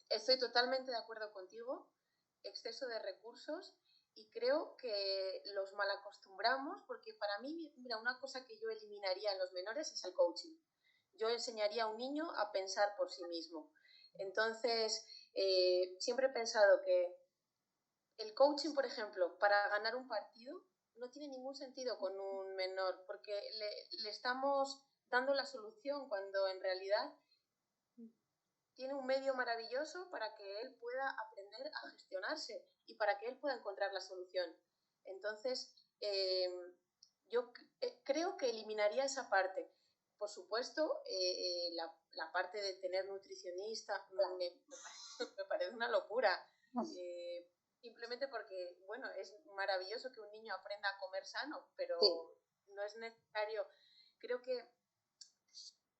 estoy totalmente de acuerdo contigo, exceso de recursos, y creo que los malacostumbramos, porque para mí, mira, una cosa que yo eliminaría en los menores es el coaching. Yo enseñaría a un niño a pensar por sí mismo. Entonces, siempre he pensado que el coaching, por ejemplo, para ganar un partido, no tiene ningún sentido con un menor, porque le estamos dando la solución cuando en realidad tiene un medio maravilloso para que él pueda aprender a gestionarse y para que él pueda encontrar la solución. Entonces, yo creo que eliminaría esa parte. Por supuesto, la parte de tener nutricionista me parece una locura. Simplemente porque, bueno, es maravilloso que un niño aprenda a comer sano, pero no es necesario. Creo que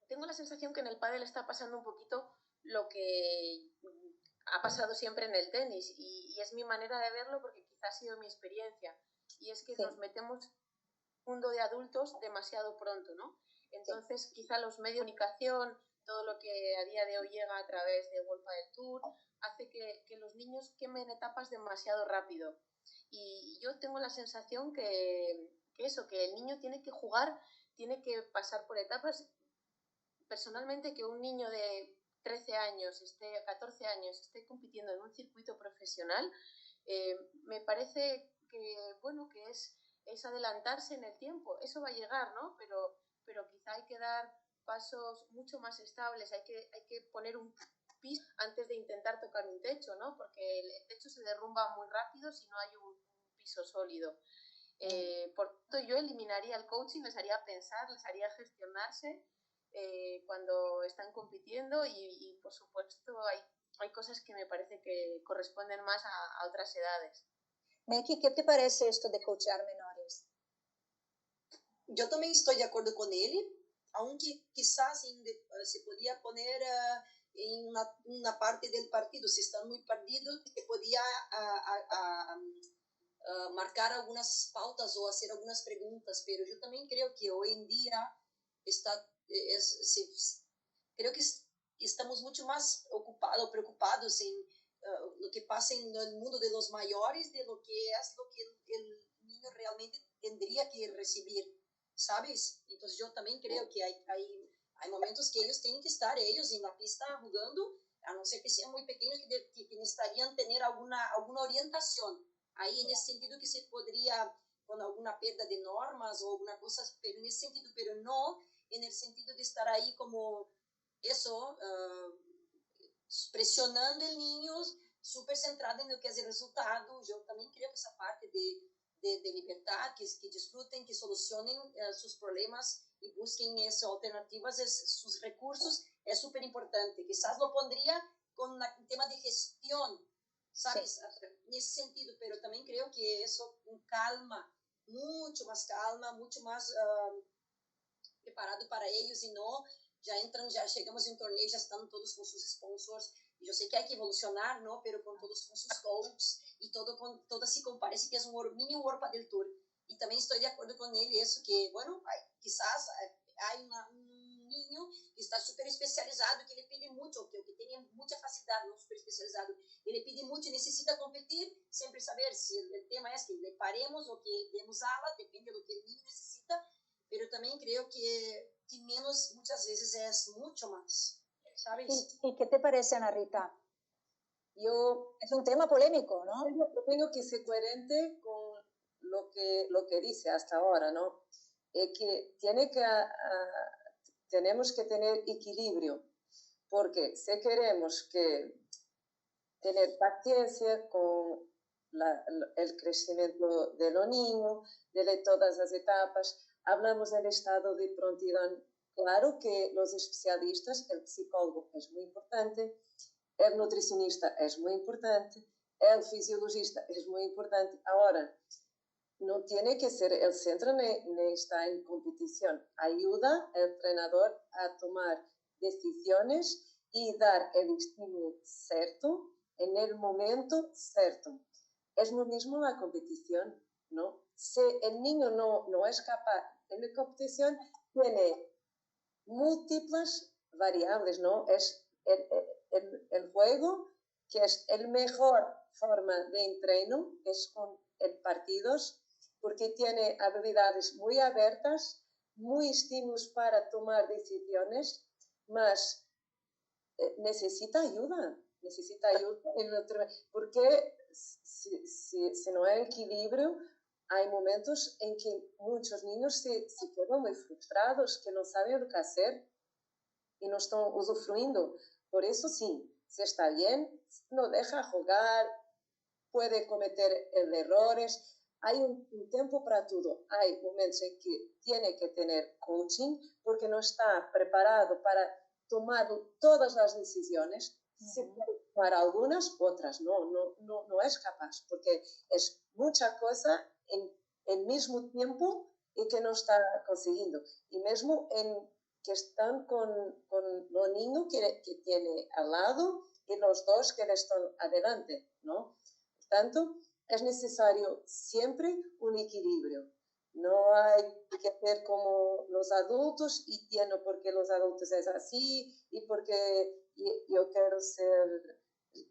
tengo la sensación que en el pádel está pasando un poquito lo que ha pasado siempre en el tenis, y es mi manera de verlo porque quizás ha sido mi experiencia, y es que nos metemos en un mundo de adultos demasiado pronto, ¿no? Entonces quizá los medios de comunicación, todo lo que a día de hoy llega a través de World Padel Tour, hace que los niños quemen etapas demasiado rápido, y yo tengo la sensación que el niño tiene que jugar, tiene que pasar por etapas. Personalmente, que un niño de 13 años, 14 años, esté compitiendo en un circuito profesional, me parece que, bueno, que es adelantarse en el tiempo. Eso va a llegar, ¿no? Pero quizá hay que dar pasos mucho más estables, hay que poner un piso antes de intentar tocar un techo, ¿no? Porque el techo se derrumba muy rápido si no hay un piso sólido. Por tanto, yo eliminaría el coaching, les haría pensar, les haría gestionarse cuando están compitiendo, y por supuesto hay cosas que me parece que corresponden más a otras edades. Meki, ¿qué te parece esto de coachar menores? Yo también estoy de acuerdo con él, aunque quizás se podía poner en una parte del partido, si están muy perdidos, se podía marcar algunas pautas o hacer algunas preguntas, pero yo también creo que hoy en día creo que estamos mucho más preocupados en lo que pasa en el mundo de los mayores, de lo que es lo que el niño realmente tendría que recibir, ¿sabes? Entonces yo también creo que hay momentos que ellos tienen que estar ellos en la pista jugando, a no ser que sean muy pequeños, que necesitarían tener alguna orientación. Ahí en ese sentido que se podría, con alguna pérdida de normas o alguna cosa, pero en ese sentido, pero no en el sentido de estar ahí como eso, presionando el niño, súper centrado en lo que es el resultado. Yo también creo que esa parte de libertad, que disfruten, que solucionen sus problemas y busquen esas alternativas, sus recursos, es súper importante. Quizás lo pondría con el tema de gestión, ¿sabes? En ese sentido, pero también creo que eso con calma, mucho más preparado para ellos, y no ya llegamos en un torneo, ya están todos con sus sponsors. Yo sé que hay que evolucionar, ¿no? Pero con todos con sus coaches y todo así, como parece que es un mini World Padel Tour. Y también estoy de acuerdo con él, eso que, bueno, quizás hay un niño que está súper especializado, que le pide mucho, que tiene mucha facilidad, no súper especializado, y le pide mucho y necesita competir, siempre saber si el tema es que le paremos o que demos ala, depende de lo que el niño necesita, pero también creo que menos muchas veces es mucho más, ¿sabes? ¿Y qué te parece, Ana Rita? Es un tema polémico, ¿no? Yo tengo que ser coherente con lo que dice hasta ahora, ¿no? Que tenemos que tener equilibrio, porque si queremos tener paciencia con el crecimiento de los niños, de todas las etapas, hablamos del estado de prontidão. Claro que los especialistas, el psicólogo es muy importante, el nutricionista es muy importante, el fisiologista es muy importante. Ahora, no tiene que ser el centro ni está en competición. Ayuda al entrenador a tomar decisiones y dar el estímulo cierto en el momento cierto. Es lo mismo la competición, ¿no? Si el niño no es capaz, en la competición tiene múltiples variables, ¿no? Es el juego, que es la mejor forma de entreno, es con partidos, porque tiene habilidades muy abiertas, muy estímulos para tomar decisiones, mas necesita ayuda, porque si no hay equilibrio, hay momentos en que muchos niños se quedan muy frustrados, que no saben lo que hacer y no están usufruindo. Por eso sí, si está bien, no deja jugar, puede cometer errores. Hay un tiempo para todo. Hay momentos en que tiene que tener coaching porque no está preparado para tomar todas las decisiones. Se puede tomar algunas, otras no es capaz, porque es mucha cosa en el mismo tiempo y que no está consiguiendo. Y mismo que están con los niños que tiene al lado y los dos que están adelante, ¿no? Por tanto, es necesario siempre un equilibrio. No hay que hacer como los adultos y entiendo por qué los adultos es así y porque yo quiero ser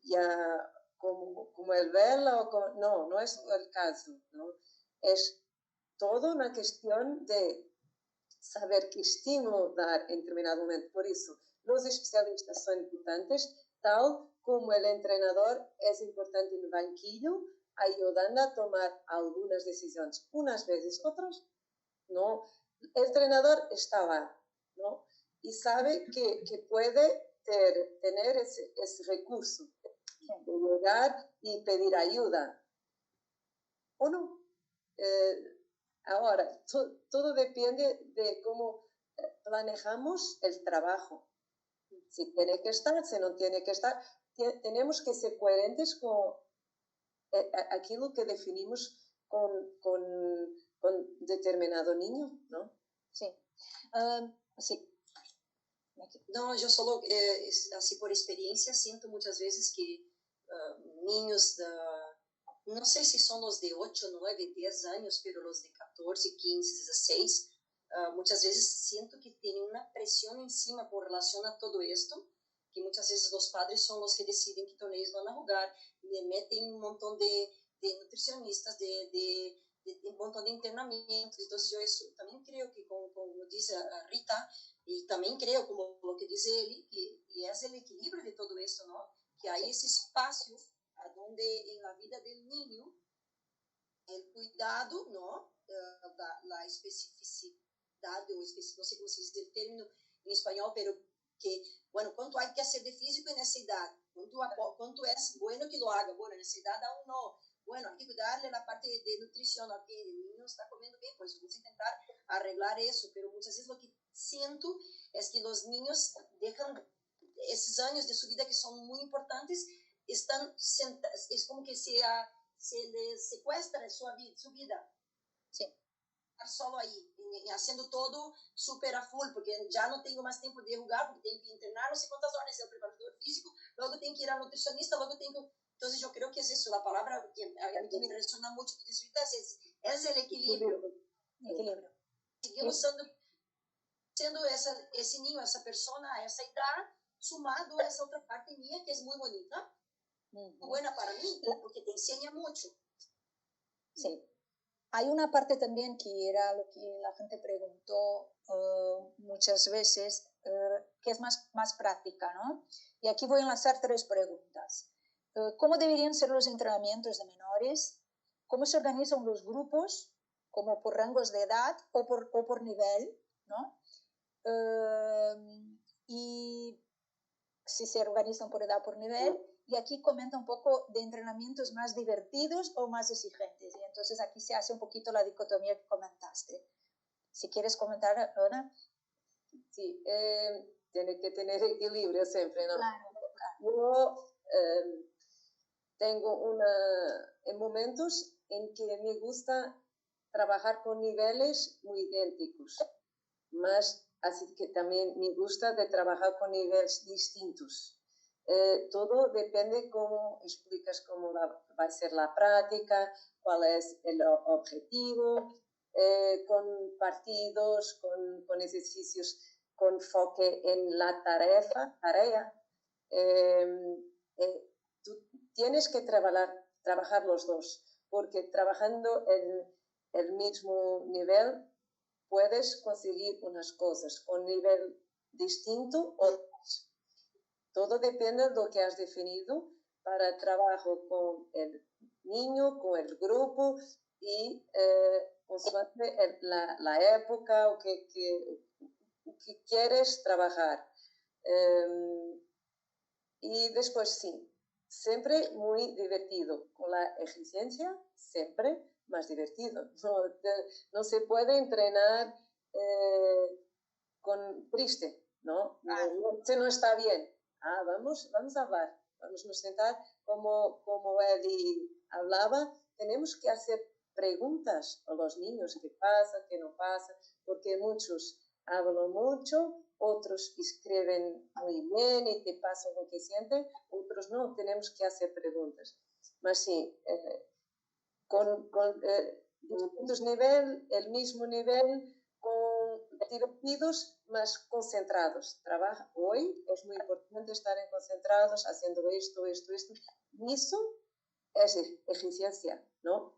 ya como el Vela o como... No es el caso, ¿no? Es todo una cuestión de saber qué estímulo dar en determinado momento. Por eso, los especialistas son importantes, tal como el entrenador es importante en el banquillo, ayudando a tomar algunas decisiones. Unas veces, otras no. El entrenador está lá, ¿no? Y sabe que puede tener ese recurso de llegar y pedir ayuda. ¿O no? Ahora, todo depende de cómo manejamos el trabajo. Si tiene que estar, si no tiene que estar. Tenemos que ser coherentes con aquello que definimos con determinado niño, ¿no? Sí. Sí. No, yo solo, así por experiencia, siento muchas veces que niños, no sé si son los de 8, 9, 10 años, pero los de 14, 15, 16, muchas veces siento que tienen una presión encima por relación a todo esto, que muchas veces los padres son los que deciden qué torneos van a jugar, le meten un montón de nutricionistas, de un montón de internamientos. Entonces yo eso también creo que, como dice Rita, y también creo, como lo que dice Eli, que es el equilibrio de todo esto, ¿no? Que hay ese espacio a donde en la vida del niño el cuidado, ¿no? La especificidad, no sé cómo se dice el término en español, pero que, bueno, ¿cuánto hay que hacer de físico en esa edad? ¿Cuánto es bueno que lo haga? Bueno, en esa edad aún no. Bueno, hay que cuidarle la parte de nutrición, ¿no? Que el niño está comiendo bien, pues vamos a intentar arreglar eso, pero muchas veces lo que siento es que los niños dejan esos años de su vida que son muy importantes, están sentados, es como que se les secuestra su vida. Sí. Estar solo ahí, haciendo todo súper a full, porque ya no tengo más tiempo de jugar, porque tengo que entrenar no sé cuántas horas el preparador físico, luego tengo que ir al nutricionista, luego tengo... Entonces yo creo que es eso, la palabra que a mí me resuena mucho es el equilibrio. Equilibrio. Seguimos siendo ese niño, esa persona a esa edad, sumado a esa otra parte mía que es muy bonita, muy buena para mí, porque te enseña mucho. Sí. Hay una parte también que era lo que la gente preguntó muchas veces, que es más práctica, ¿no? Y aquí voy a lanzar 3 preguntas. ¿Cómo deberían ser los entrenamientos de menores? ¿Cómo se organizan los grupos? ¿Como por rangos de edad o por nivel? ¿No? Y si se organizan por edad, por nivel. Y aquí comenta un poco de entrenamientos más divertidos o más exigentes. Y entonces aquí se hace un poquito la dicotomía que comentaste. Si quieres comentar, Ana. Sí, tiene que tener equilibrio siempre, ¿no? Claro. Yo tengo en momentos en que me gusta trabajar con niveles muy idénticos, más así que también me gusta de trabajar con niveles distintos. Todo depende cómo explicas cómo va a ser la práctica, cuál es el objetivo, con partidos, con ejercicios con enfoque en la tarea. Tú tienes que trabajar los dos, porque trabajando en el mismo nivel puedes conseguir unas cosas, con nivel distinto otras. Todo depende de lo que has definido para trabajo con el niño, con el grupo y consoante la época o que quieres trabajar. Y después sí, siempre muy divertido. Con la eficiencia, siempre más divertido. No se puede entrenar con triste, ¿no? No está bien. Vamos a hablar, vamos a sentar como Eddie hablaba, tenemos que hacer preguntas a los niños, qué pasa, qué no pasa, porque muchos hablan mucho, otros escriben muy bien y te pasa lo que sienten, otros no, tenemos que hacer preguntas. Mas sí, con distintos niveles, el mismo nivel, con divertidos, más concentrados. Hoy es muy importante estar concentrados, haciendo esto. Y eso es eficiencia, ¿no?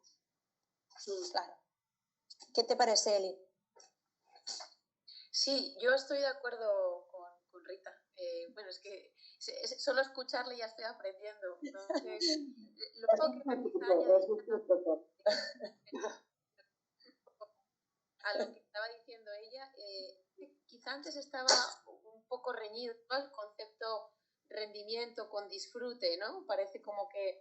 Claro. ¿Qué te parece, Eli? Sí, yo estoy de acuerdo con Rita. Bueno, es que solo escucharle ya estoy aprendiendo. Entonces, luego a lo que estaba diciendo ella, quizá antes estaba un poco reñido el concepto rendimiento con disfrute, ¿no? Parece como que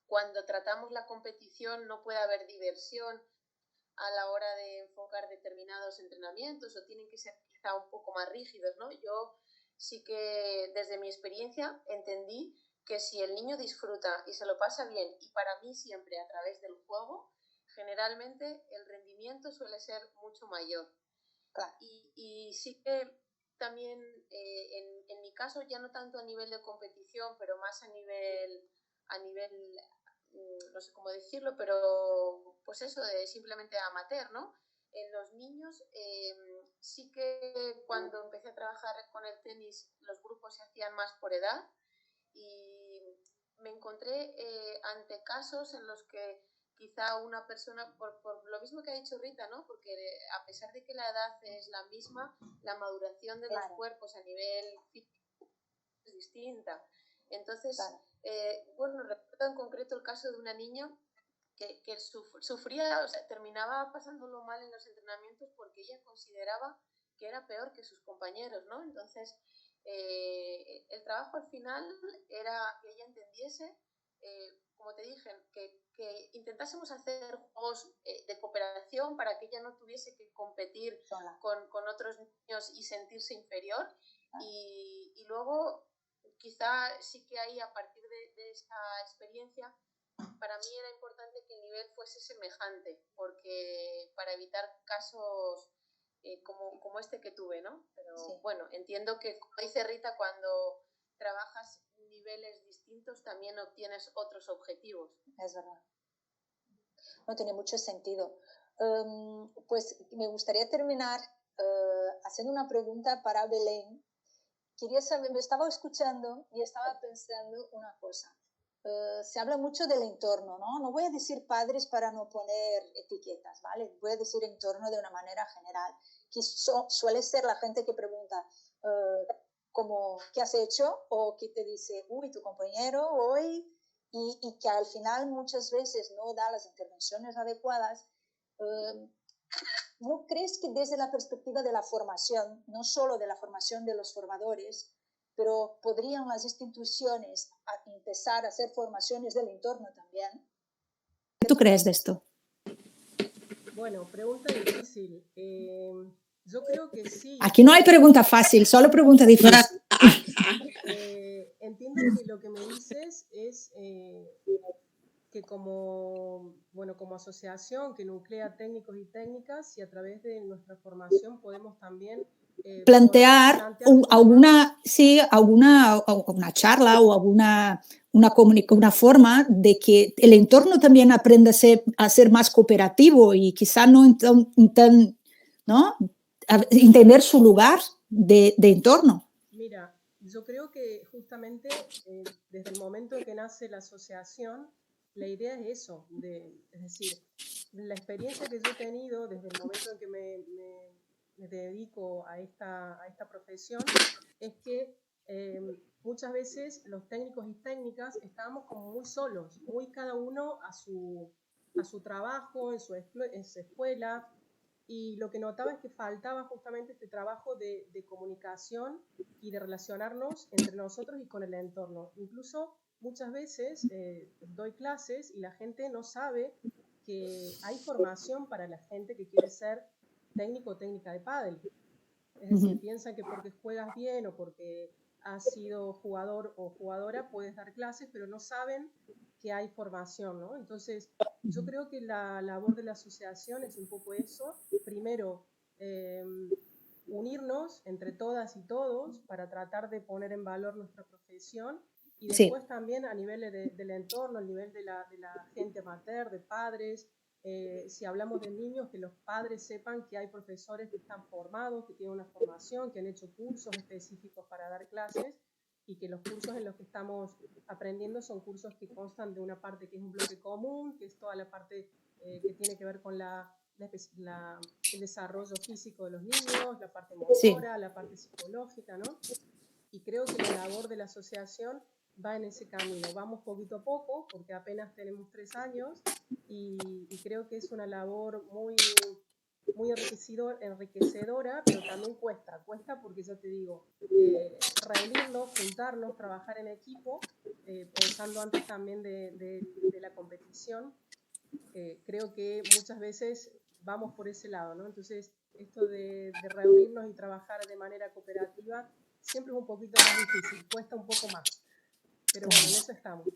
cuando tratamos la competición no puede haber diversión a la hora de enfocar determinados entrenamientos o tienen que ser quizá un poco más rígidos, ¿no? Yo sí que desde mi experiencia entendí que si el niño disfruta y se lo pasa bien, y para mí siempre a través del juego, generalmente el rendimiento suele ser mucho mayor. Claro. Y sí que también en mi caso ya no tanto a nivel de competición, pero más a nivel no sé cómo decirlo, pero pues eso de simplemente amateur, ¿no? En los niños sí que cuando empecé a trabajar con el tenis los grupos se hacían más por edad y me encontré ante casos en los que quizá una persona, por lo mismo que ha dicho Rita, ¿no? Porque a pesar de que la edad es la misma, la maduración de los cuerpos a nivel físico es distinta. Entonces, bueno, recuerdo en concreto el caso de una niña que sufría, o sea, terminaba pasándolo mal en los entrenamientos porque ella consideraba que era peor que sus compañeros, ¿no? Entonces, el trabajo al final era que ella entendiese, como te dije, que intentásemos hacer juegos de cooperación para que ella no tuviese que competir con otros niños y sentirse inferior. Y luego, quizá sí que ahí, a partir de esta experiencia, para mí era importante que el nivel fuese semejante, porque para evitar casos como este que tuve, ¿no? Pero sí. Bueno, entiendo que, como dice Rita, cuando trabajas niveles distintos también obtienes otros objetivos. Es verdad. No tiene mucho sentido. Pues me gustaría terminar haciendo una pregunta para Belén. Quería saber, me estaba escuchando y estaba pensando una cosa. Se habla mucho del entorno, ¿no? No voy a decir padres para no poner etiquetas, ¿vale? Voy a decir entorno de una manera general. Que suele ser la gente que pregunta como, ¿qué has hecho? O que te dice, uy, tu compañero hoy, y que al final muchas veces no da las intervenciones adecuadas. ¿No crees que desde la perspectiva de la formación, no solo de la formación de los formadores, pero podrían las instituciones empezar a hacer formaciones del entorno también? ¿Qué tú crees de esto? Bueno, pregunta difícil. Yo creo que sí. Aquí no hay pregunta fácil, solo pregunta difícil. Entiendo que lo que me dices es que como asociación que nuclea técnicos y técnicas, y a través de nuestra formación podemos también plantear alguna charla o una forma de que el entorno también aprenda a ser más cooperativo y quizá ¿no? entender su lugar de entorno. Mira, yo creo que justamente desde el momento en que nace la asociación, la idea es eso, es decir, la experiencia que yo he tenido desde el momento en que me dedico a esta profesión es que muchas veces los técnicos y técnicas estábamos como muy solos, muy cada uno a su trabajo, en su escuela, y lo que notaba es que faltaba justamente este trabajo de comunicación y de relacionarnos entre nosotros y con el entorno. Incluso muchas veces doy clases y la gente no sabe que hay formación para la gente que quiere ser técnico o técnica de pádel. Es decir, piensan que porque juegas bien o porque has sido jugador o jugadora puedes dar clases, pero no saben que hay formación, ¿no? Entonces, yo creo que la labor de la asociación es un poco eso. Primero, unirnos entre todas y todos para tratar de poner en valor nuestra profesión, y después también a nivel del entorno, a nivel de la gente amateur, de padres. Si hablamos de niños, que los padres sepan que hay profesores que están formados, que tienen una formación, que han hecho cursos específicos para dar clases, y que los cursos en los que estamos aprendiendo son cursos que constan de una parte que es un bloque común, que es toda la parte que tiene que ver con el desarrollo físico de los niños, la parte motora, la parte psicológica, ¿no? Y creo que la labor de la asociación va en ese camino. Vamos poquito a poco, porque apenas tenemos 3 años, y creo que es una labor muy, muy enriquecedora, pero también cuesta porque yo te digo, reunirnos, juntarnos, trabajar en equipo, pensando antes también de la competición, creo que muchas veces vamos por ese lado, ¿no? Entonces, esto de reunirnos y trabajar de manera cooperativa siempre es un poquito más difícil, cuesta un poco más, pero bueno, en eso estamos.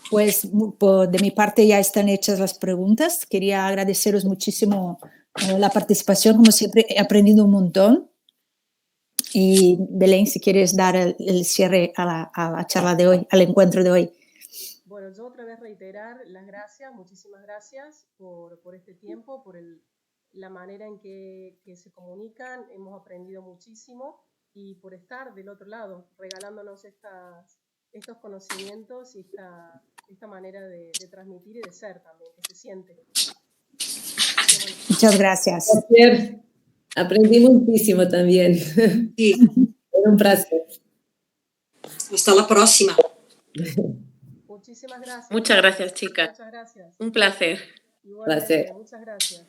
Pues de mi parte ya están hechas las preguntas. Quería agradeceros muchísimo la participación. Como siempre, he aprendido un montón. Y Belén, si quieres dar el cierre a la charla de hoy, al encuentro de hoy. Bueno, yo otra vez reiterar las gracias, muchísimas gracias por este tiempo, por la manera en que se comunican. Hemos aprendido muchísimo, y por estar del otro lado, regalándonos estos conocimientos y esta manera de transmitir y de ser también, que se siente. Bueno. Muchas gracias. Aprendí muchísimo también. Sí. Fue un placer. Hasta la próxima. Muchísimas gracias. Muchas gracias, chicas. Muchas gracias. Un placer. Igualmente, muchas gracias.